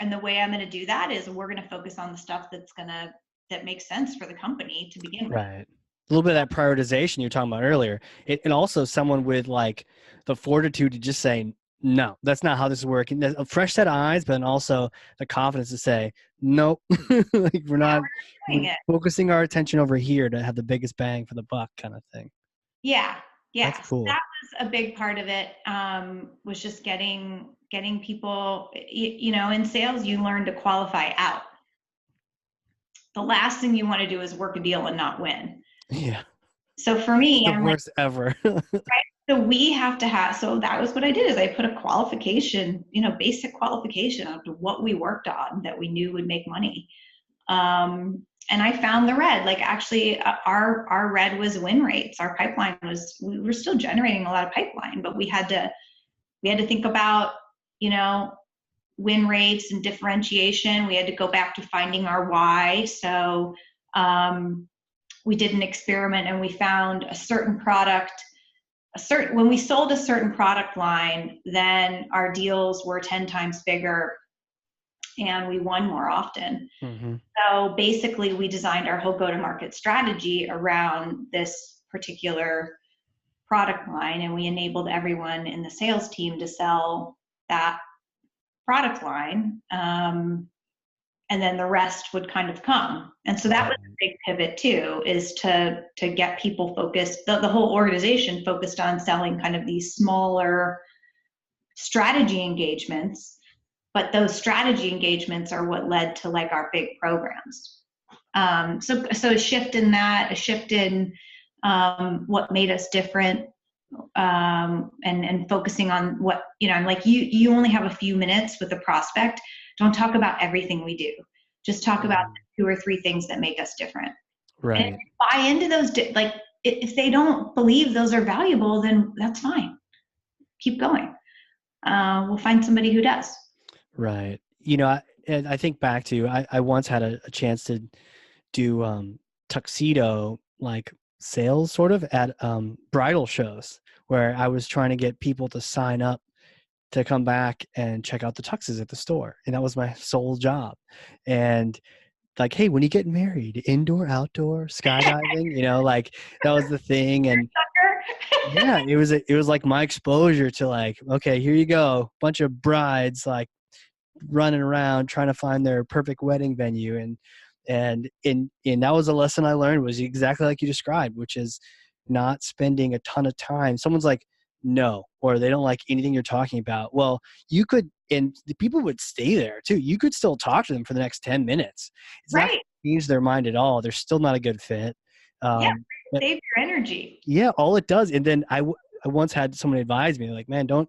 Speaker 2: And the way I'm going to do that is we're going to focus on the stuff that makes sense for the company to begin with.
Speaker 1: Right. A little bit of that prioritization you were talking about earlier. And also someone with like the fortitude to just say, no, that's not how this is working. There's a fresh set of eyes, but then also the confidence to say, nope, like we're focusing our attention over here to have the biggest bang for the buck kind of thing.
Speaker 2: Yeah.
Speaker 1: That's
Speaker 2: Yes.
Speaker 1: cool.
Speaker 2: That was a big part of it. Was just getting people, in sales, you learn to qualify out. The last thing you want to do is work a deal and not win.
Speaker 1: Yeah.
Speaker 2: So for me,
Speaker 1: The
Speaker 2: I'm
Speaker 1: worst ever.
Speaker 2: right? So we have to have, so that was what I did is I put a qualification, basic qualification of what we worked on that we knew would make money. And I found the red, like actually our red was win rates. Our pipeline we were still generating a lot of pipeline, but we had to think about, win rates and differentiation. We had to go back to finding our why. So, we did an experiment and we found a certain product, when we sold a certain product line, then our deals were 10 times bigger and we won more often.
Speaker 1: Mm-hmm.
Speaker 2: So basically we designed our whole go-to-market strategy around this particular product line, and we enabled everyone in the sales team to sell that product line. And then the rest would kind of come. And so that was a big pivot too, is to get people focused, the whole organization focused on selling kind of these smaller strategy engagements. But those strategy engagements are what led to like our big programs. So a shift in that, a shift in what made us different, and focusing on what, I'm like, you only have a few minutes with a prospect. Don't talk about everything we do. Just talk about 2 or 3 things that make us different.
Speaker 1: Right.
Speaker 2: And if you buy into those, like if they don't believe those are valuable, then that's fine. Keep going. We'll find somebody who does.
Speaker 1: Right. I think back to, I once had a chance to do tuxedo like sales sort of at bridal shows where I was trying to get people to sign up to come back and check out the tuxes at the store. And that was my sole job. And like, hey, when you get married, indoor, outdoor, skydiving, like that was the thing. And yeah, it was like my exposure to like, okay, here you go. Bunch of brides like running around trying to find their perfect wedding venue. And that was a lesson I learned, was exactly like you described, which is not spending a ton of time. Someone's like, no, or they don't like anything you're talking about. Well, you could, and the people would stay there too. You could still talk to them for the next 10 minutes. It's not going to change their mind at all. They're still not a good fit.
Speaker 2: Save your energy.
Speaker 1: Yeah, all it does. And then I once had someone advise me, like, man, don't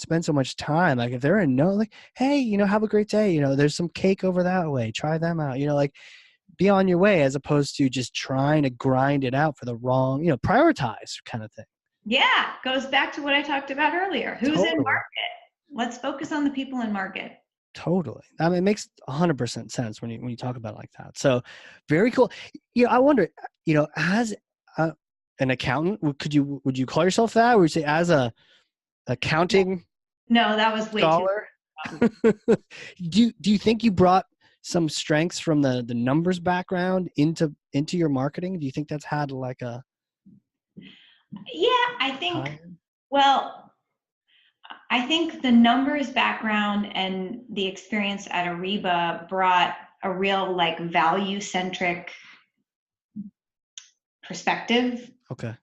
Speaker 1: spend so much time. Like if they're a no, like, hey, have a great day. There's some cake over that way. Try them out. Like be on your way, as opposed to just trying to grind it out for the wrong, prioritize kind of thing.
Speaker 2: Yeah, goes back to what I talked about earlier. Who's in market? Let's focus on the people in market.
Speaker 1: Totally. I mean, it makes 100% sense when you talk about it like that. So very cool. I wonder, as an accountant, would you call yourself that? Or would you say as a accounting
Speaker 2: No, that was way
Speaker 1: scholar? Do you think you brought some strengths from the numbers background into your marketing? Do you think that's had like a...
Speaker 2: Yeah, I think, well, I think the numbers background and the experience at Ariba brought a real like value-centric perspective.
Speaker 1: Okay.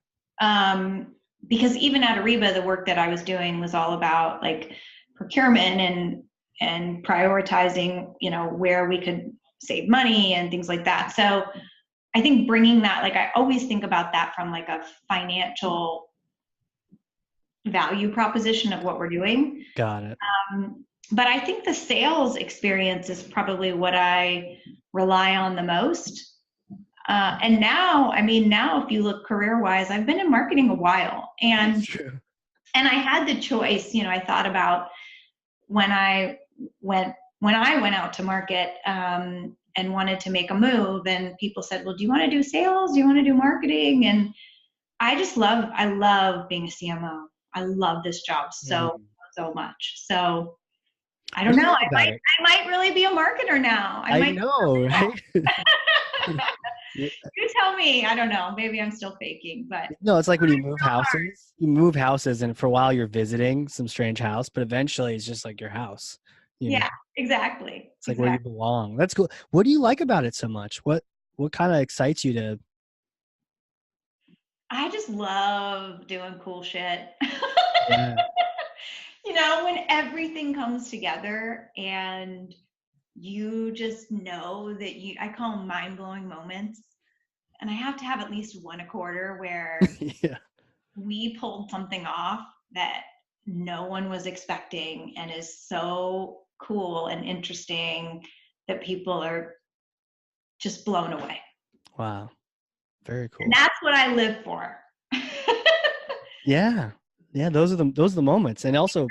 Speaker 2: Because even at Ariba, the work that I was doing was all about like procurement and prioritizing, where we could save money and things like that. So I think bringing that, like I always think about that from like a financial value proposition of what we're doing.
Speaker 1: Got it.
Speaker 2: But I think the sales experience is probably what I rely on the most. And now, I mean, now if you look career-wise, I've been in marketing a while,
Speaker 1: That's
Speaker 2: and
Speaker 1: true.
Speaker 2: I had the choice. You know, I thought about when I went out to market, and wanted to make a move, and people said, "Well, do you want to do sales? Do you want to do marketing?" And I love being a CMO. I love this job
Speaker 1: Mm.
Speaker 2: so much. So I
Speaker 1: What
Speaker 2: don't
Speaker 1: do you
Speaker 2: know.
Speaker 1: like about it?
Speaker 2: I might really be a marketer now. I
Speaker 1: I
Speaker 2: might.
Speaker 1: know, right? Yeah.
Speaker 2: You tell me. I don't know. Maybe I'm still faking, but
Speaker 1: No, it's like when you move houses. You move houses, and for a while you're visiting some strange house, but eventually it's just like your house. You know,
Speaker 2: yeah, exactly.
Speaker 1: it's like where you
Speaker 2: Exactly.
Speaker 1: belong. That's cool. What do you like about it so much? What kind of excites you to?
Speaker 2: I just love doing cool shit.
Speaker 1: Yeah.
Speaker 2: You know, when everything comes together and you just know that I call them mind blowing moments. And I have to have at least one a quarter where
Speaker 1: Yeah.
Speaker 2: we pulled something off that no one was expecting and is so cool and interesting that people are just blown away.
Speaker 1: Wow. Very
Speaker 2: And
Speaker 1: cool.
Speaker 2: that's what I live for.
Speaker 1: Yeah. Yeah. Those are the moments, and also.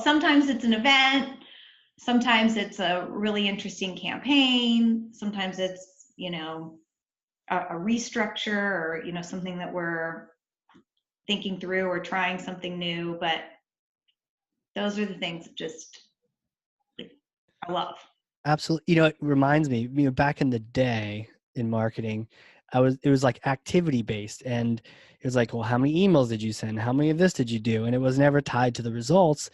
Speaker 2: Sometimes it's an event. Sometimes it's a really interesting campaign. Sometimes it's, you know, a restructure, or, you know, something that we're thinking through or trying something new. But those are the things that just, like, I love.
Speaker 1: Absolutely. It reminds me, back in the day in marketing, it was like activity based, and it was like, well, how many emails did you send? How many of this did you do? And it was never tied to the results.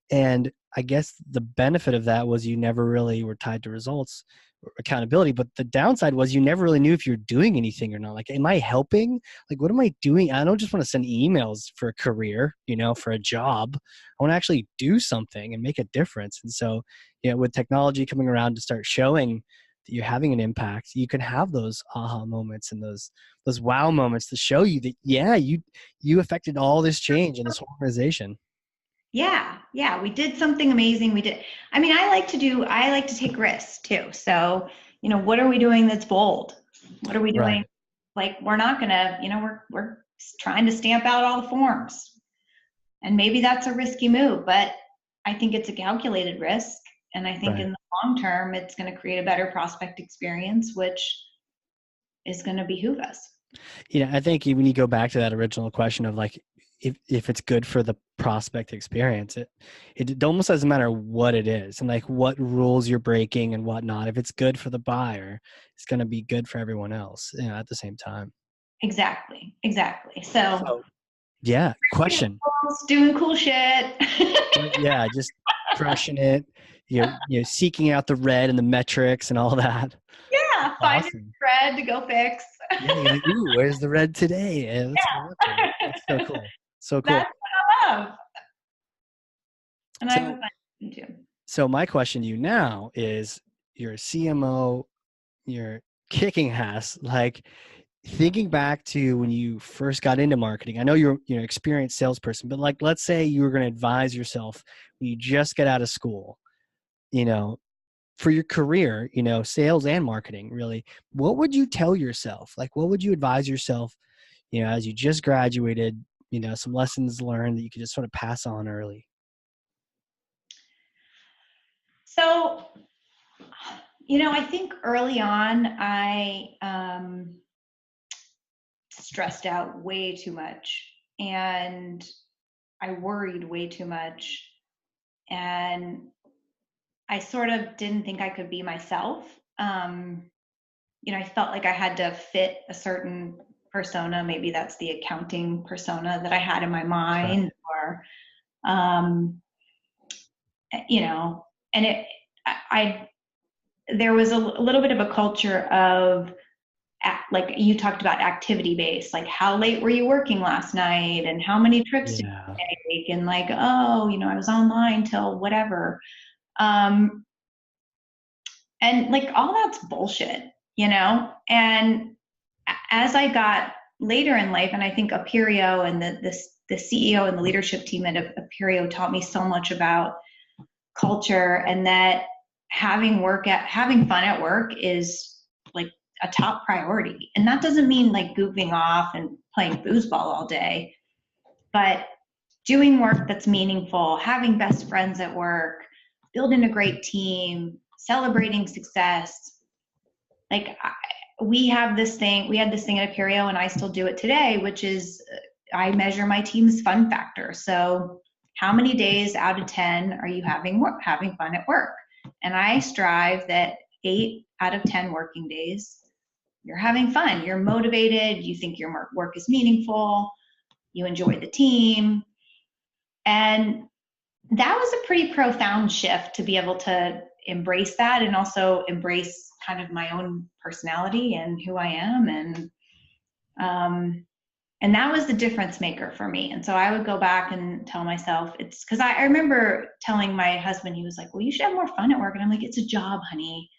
Speaker 1: And I guess the benefit of that was you never really were tied to results or accountability. But the downside was you never really knew if you're doing anything or not. Like, am I helping? Like, what am I doing? I don't just want to send emails for a career, for a job. I want to actually do something and make a difference. And so, with technology coming around to start showing that you're having an impact, you can have those aha moments and those wow moments to show you that, yeah, you affected all this change in this organization.
Speaker 2: Yeah, yeah, we did something amazing. We did. I mean, I like to take risks too. So, you know, what are we doing that's bold? What are we doing?
Speaker 1: Right.
Speaker 2: Like, we're not gonna, you know, we're trying to stamp out all the forms. And maybe that's a risky move, but I think it's a calculated risk. And I think
Speaker 1: Right.
Speaker 2: in the long term, it's going to create a better prospect experience, which is going to behoove us.
Speaker 1: I think when you go back to that original question of like, if it's good for the prospect experience, it almost doesn't matter what it is and like what rules you're breaking and whatnot. If it's good for the buyer, it's going to be good for everyone else, at the same time.
Speaker 2: Exactly. Exactly. So,
Speaker 1: So, yeah, question.
Speaker 2: doing cool shit.
Speaker 1: Yeah, just crushing it. You're seeking out the red and the metrics and all that.
Speaker 2: Yeah. Finding
Speaker 1: Awesome.
Speaker 2: a thread to go fix.
Speaker 1: Yeah, you're like, ooh, where's the red today? Yeah, let's go look for it. That's so
Speaker 2: Yeah.
Speaker 1: cool. So cool.
Speaker 2: That's what I love. And I have a
Speaker 1: So,
Speaker 2: fun too.
Speaker 1: so my question to you now is: you're a CMO, you're kicking ass. Like, thinking back to when you first got into marketing, I know you're an experienced salesperson, but like, let's say you were going to advise yourself when you just get out of school. You know, for your career, sales and marketing, really, what would you tell yourself? Like, what would you advise yourself, as you just graduated, some lessons learned that you could just sort of pass on early?
Speaker 2: So, you know, I think early on stressed out way too much, and I worried way too much, and I sort of didn't think I could be myself. Um, you know, I felt like I had to fit a certain persona. Maybe that's the accounting persona that I had in my mind,
Speaker 1: Right.
Speaker 2: or, um, you know, and I there was a little bit of a culture of, like you talked about, activity based, like how late were you working last night and how many trips did
Speaker 1: Yeah.
Speaker 2: you take, and like, oh, you know, I was online till whatever. Um, and like all that's bullshit, you know. And as I got later in life, and I think Aperio and the CEO and the leadership team at Aperio taught me so much about culture, and that having fun at work is like a top priority. And that doesn't mean like goofing off and playing foosball all day, but doing work that's meaningful, having best friends at work, building a great team, celebrating success. Like we had this thing at Aperio, and I still do it today, which is I measure my team's fun factor. So how many days out of 10 are you having fun at work? And I strive that 8 out of 10 working days, you're having fun, you're motivated, you think your work is meaningful, you enjoy the team. And that was a pretty profound shift to be able to embrace that, and also embrace kind of my own personality and who I am. And that was the difference maker for me. And so I would go back and tell myself, it's because I remember telling my husband, he was like, well, you should have more fun at work. And I'm like, it's a job, honey.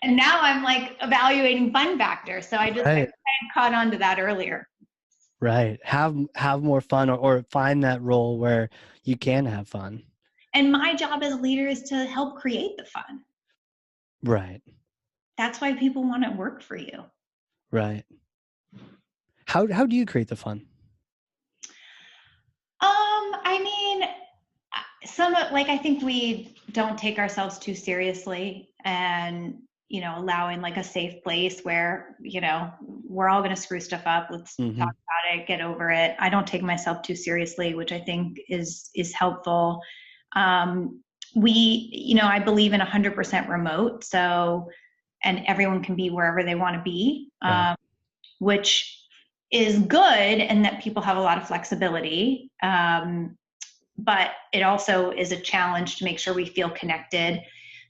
Speaker 2: And now I'm like evaluating fun factor. So I just I caught on to that earlier.
Speaker 1: Right. Have more fun, or find that role where you can have fun.
Speaker 2: And my job as a leader is to help create the fun.
Speaker 1: Right.
Speaker 2: That's why people want to work for you.
Speaker 1: Right. How do you create the fun?
Speaker 2: I mean, I think we don't take ourselves too seriously, and, allowing like a safe place where, we're all going to screw stuff up. Let's talk about it, get over it. I don't take myself too seriously, which I think is helpful. I believe in 100% remote. So, and everyone can be wherever they want to be, which is good, and that people have a lot of flexibility. But it also is a challenge to make sure we feel connected.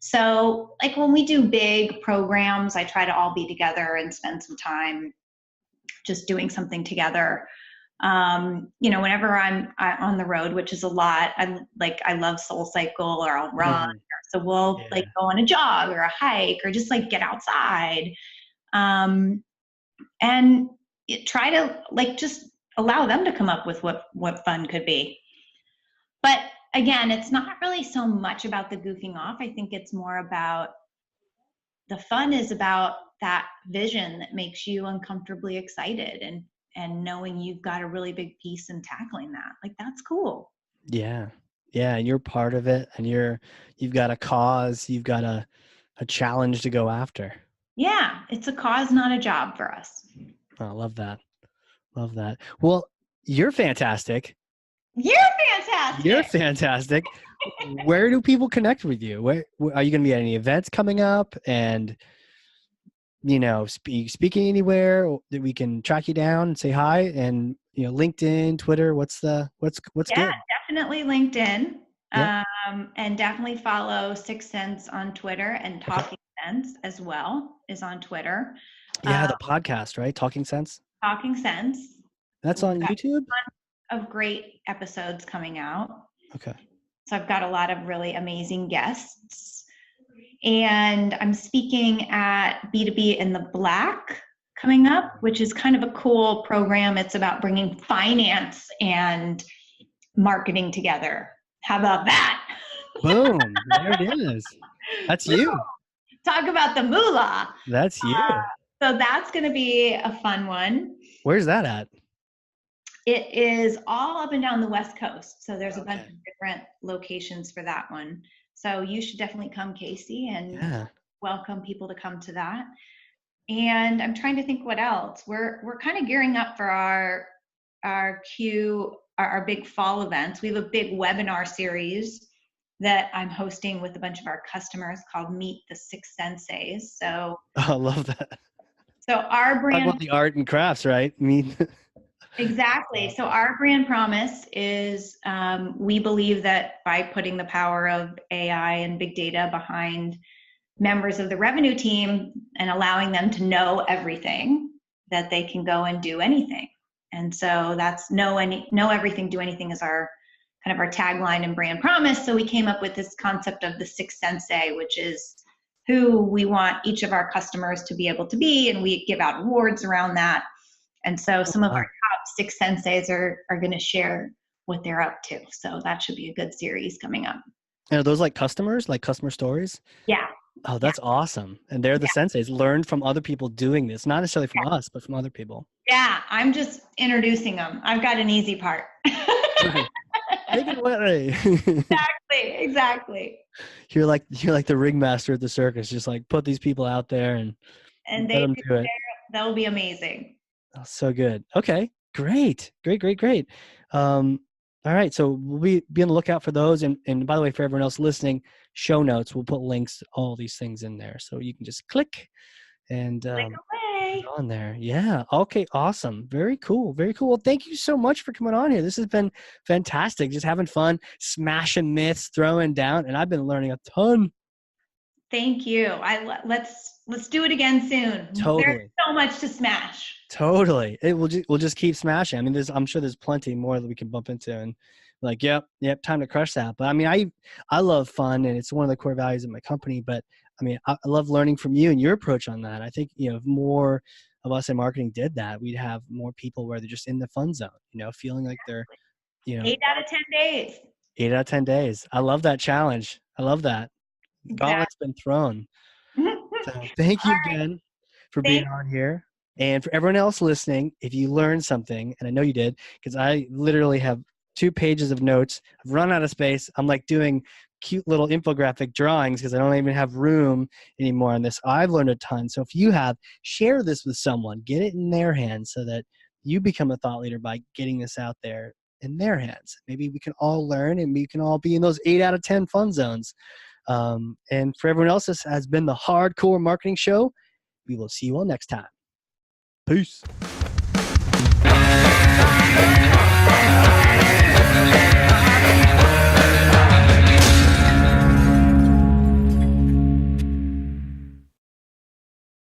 Speaker 2: So like when we do big programs, I try to all be together and spend some time just doing something together. Whenever I'm on the road, which is a lot, I love Soul Cycle, or I'll run. So we'll go on a jog or a hike, or just like get outside. And try to just allow them to come up with what fun could be. But again, it's not really so much about the goofing off. I think it's more about the fun is about that vision that makes you uncomfortably excited, and knowing you've got a really big piece in tackling that. Like, that's cool.
Speaker 1: Yeah. Yeah. And you're part of it, and you've got a cause, you've got a challenge to go after.
Speaker 2: Yeah. It's a cause, not a job for us.
Speaker 1: Oh, I love that. Love that. Well, you're fantastic.
Speaker 2: You're fantastic.
Speaker 1: Where do people connect with you? Where are you going to be at any events coming up? And, speaking anywhere that we can track you down and say hi? And, LinkedIn, Twitter, what's good?
Speaker 2: Definitely LinkedIn. Yeah. And definitely follow 6 Cents on Twitter, and Talking Sense as well is on Twitter.
Speaker 1: Yeah, the podcast, right? Talking Sense.
Speaker 2: Talking Sense.
Speaker 1: That's on YouTube?
Speaker 2: Of great episodes coming out.
Speaker 1: Okay.
Speaker 2: So I've got a lot of really amazing guests. And I'm speaking at B2B in the Black coming up, which is kind of a cool program. It's about bringing finance and marketing together. How about that?
Speaker 1: Boom. There it is. That's you.
Speaker 2: Talk about the moolah.
Speaker 1: That's you.
Speaker 2: So that's going to be a fun one.
Speaker 1: Where's that at?
Speaker 2: It is all up and down the West Coast. So there's a bunch of different locations for that one. So you should definitely come, Casey, and welcome people to come to that. And I'm trying to think what else. We're kind of gearing up for our big fall events. We have a big webinar series that I'm hosting with a bunch of our customers called Meet the 6 Senseis. So
Speaker 1: I love that.
Speaker 2: So our brand,
Speaker 1: talk about the art and crafts, right?
Speaker 2: Exactly. So our brand promise is we believe that by putting the power of AI and big data behind members of the revenue team and allowing them to know everything, that they can go and do anything. And so that's know everything, do anything is our kind of our tagline and brand promise. So we came up with this concept of the 6 Sensei, which is who we want each of our customers to be able to be, and we give out awards around that. And so some of our top 6 senseis are going to share what they're up to. So that should be a good series coming up.
Speaker 1: And are those like customers, like customer stories?
Speaker 2: Yeah.
Speaker 1: Oh,
Speaker 2: Yeah.
Speaker 1: that's awesome. And they're the
Speaker 2: Yeah.
Speaker 1: senseis. Learn from other people doing this, not necessarily from us, but from other people.
Speaker 2: Yeah. I'm just introducing them. I've got an easy part.
Speaker 1: Right. Take it away.
Speaker 2: Exactly.
Speaker 1: You're like the ringmaster at the circus. Just like put these people out there and
Speaker 2: And
Speaker 1: let
Speaker 2: they
Speaker 1: them
Speaker 2: do
Speaker 1: do it.
Speaker 2: that'll be amazing.
Speaker 1: Oh, so good. Okay, great, great, great, great. All right, so we'll be on the lookout for those. And by the way, for everyone else listening, show notes. We'll put links to all these things in there, so you can just click and
Speaker 2: Click
Speaker 1: get
Speaker 2: away.
Speaker 1: on there. Yeah. Okay. Awesome. Very cool. Very cool. Well, thank you so much for coming on here. This has been fantastic. Just having fun, smashing myths, throwing down, and I've been learning a ton.
Speaker 2: Thank you. Let's do it again soon. There's
Speaker 1: Totally.
Speaker 2: so much to smash.
Speaker 1: Totally. We'll just keep smashing. I mean, I'm sure there's plenty more that we can bump into and like, yep, time to crush that. But I mean, I love fun and it's one of the core values of my company, but I mean, I love learning from you and your approach on that. I think, if more of us in marketing did that, we'd have more people where they're just in the fun zone, feeling like they're,
Speaker 2: 8 out of 10 days.
Speaker 1: 8 out of 10 days. I love that challenge. I love that.
Speaker 2: Exactly.
Speaker 1: Gauntlet's been thrown. So
Speaker 2: All
Speaker 1: thank you
Speaker 2: right.
Speaker 1: again for being
Speaker 2: Thanks.
Speaker 1: on here. And for everyone else listening, if you learned something, and I know you did, because I literally have 2 pages of notes. I've run out of space. I'm like doing cute little infographic drawings because I don't even have room anymore on this. I've learned a ton. So if you have, share this with someone, get it in their hands so that you become a thought leader by getting this out there in their hands. Maybe we can all learn and we can all be in those 8 out of 10 fun zones. And for everyone else, this has been the Hardcore Marketing Show. We will see you all next time. Peace.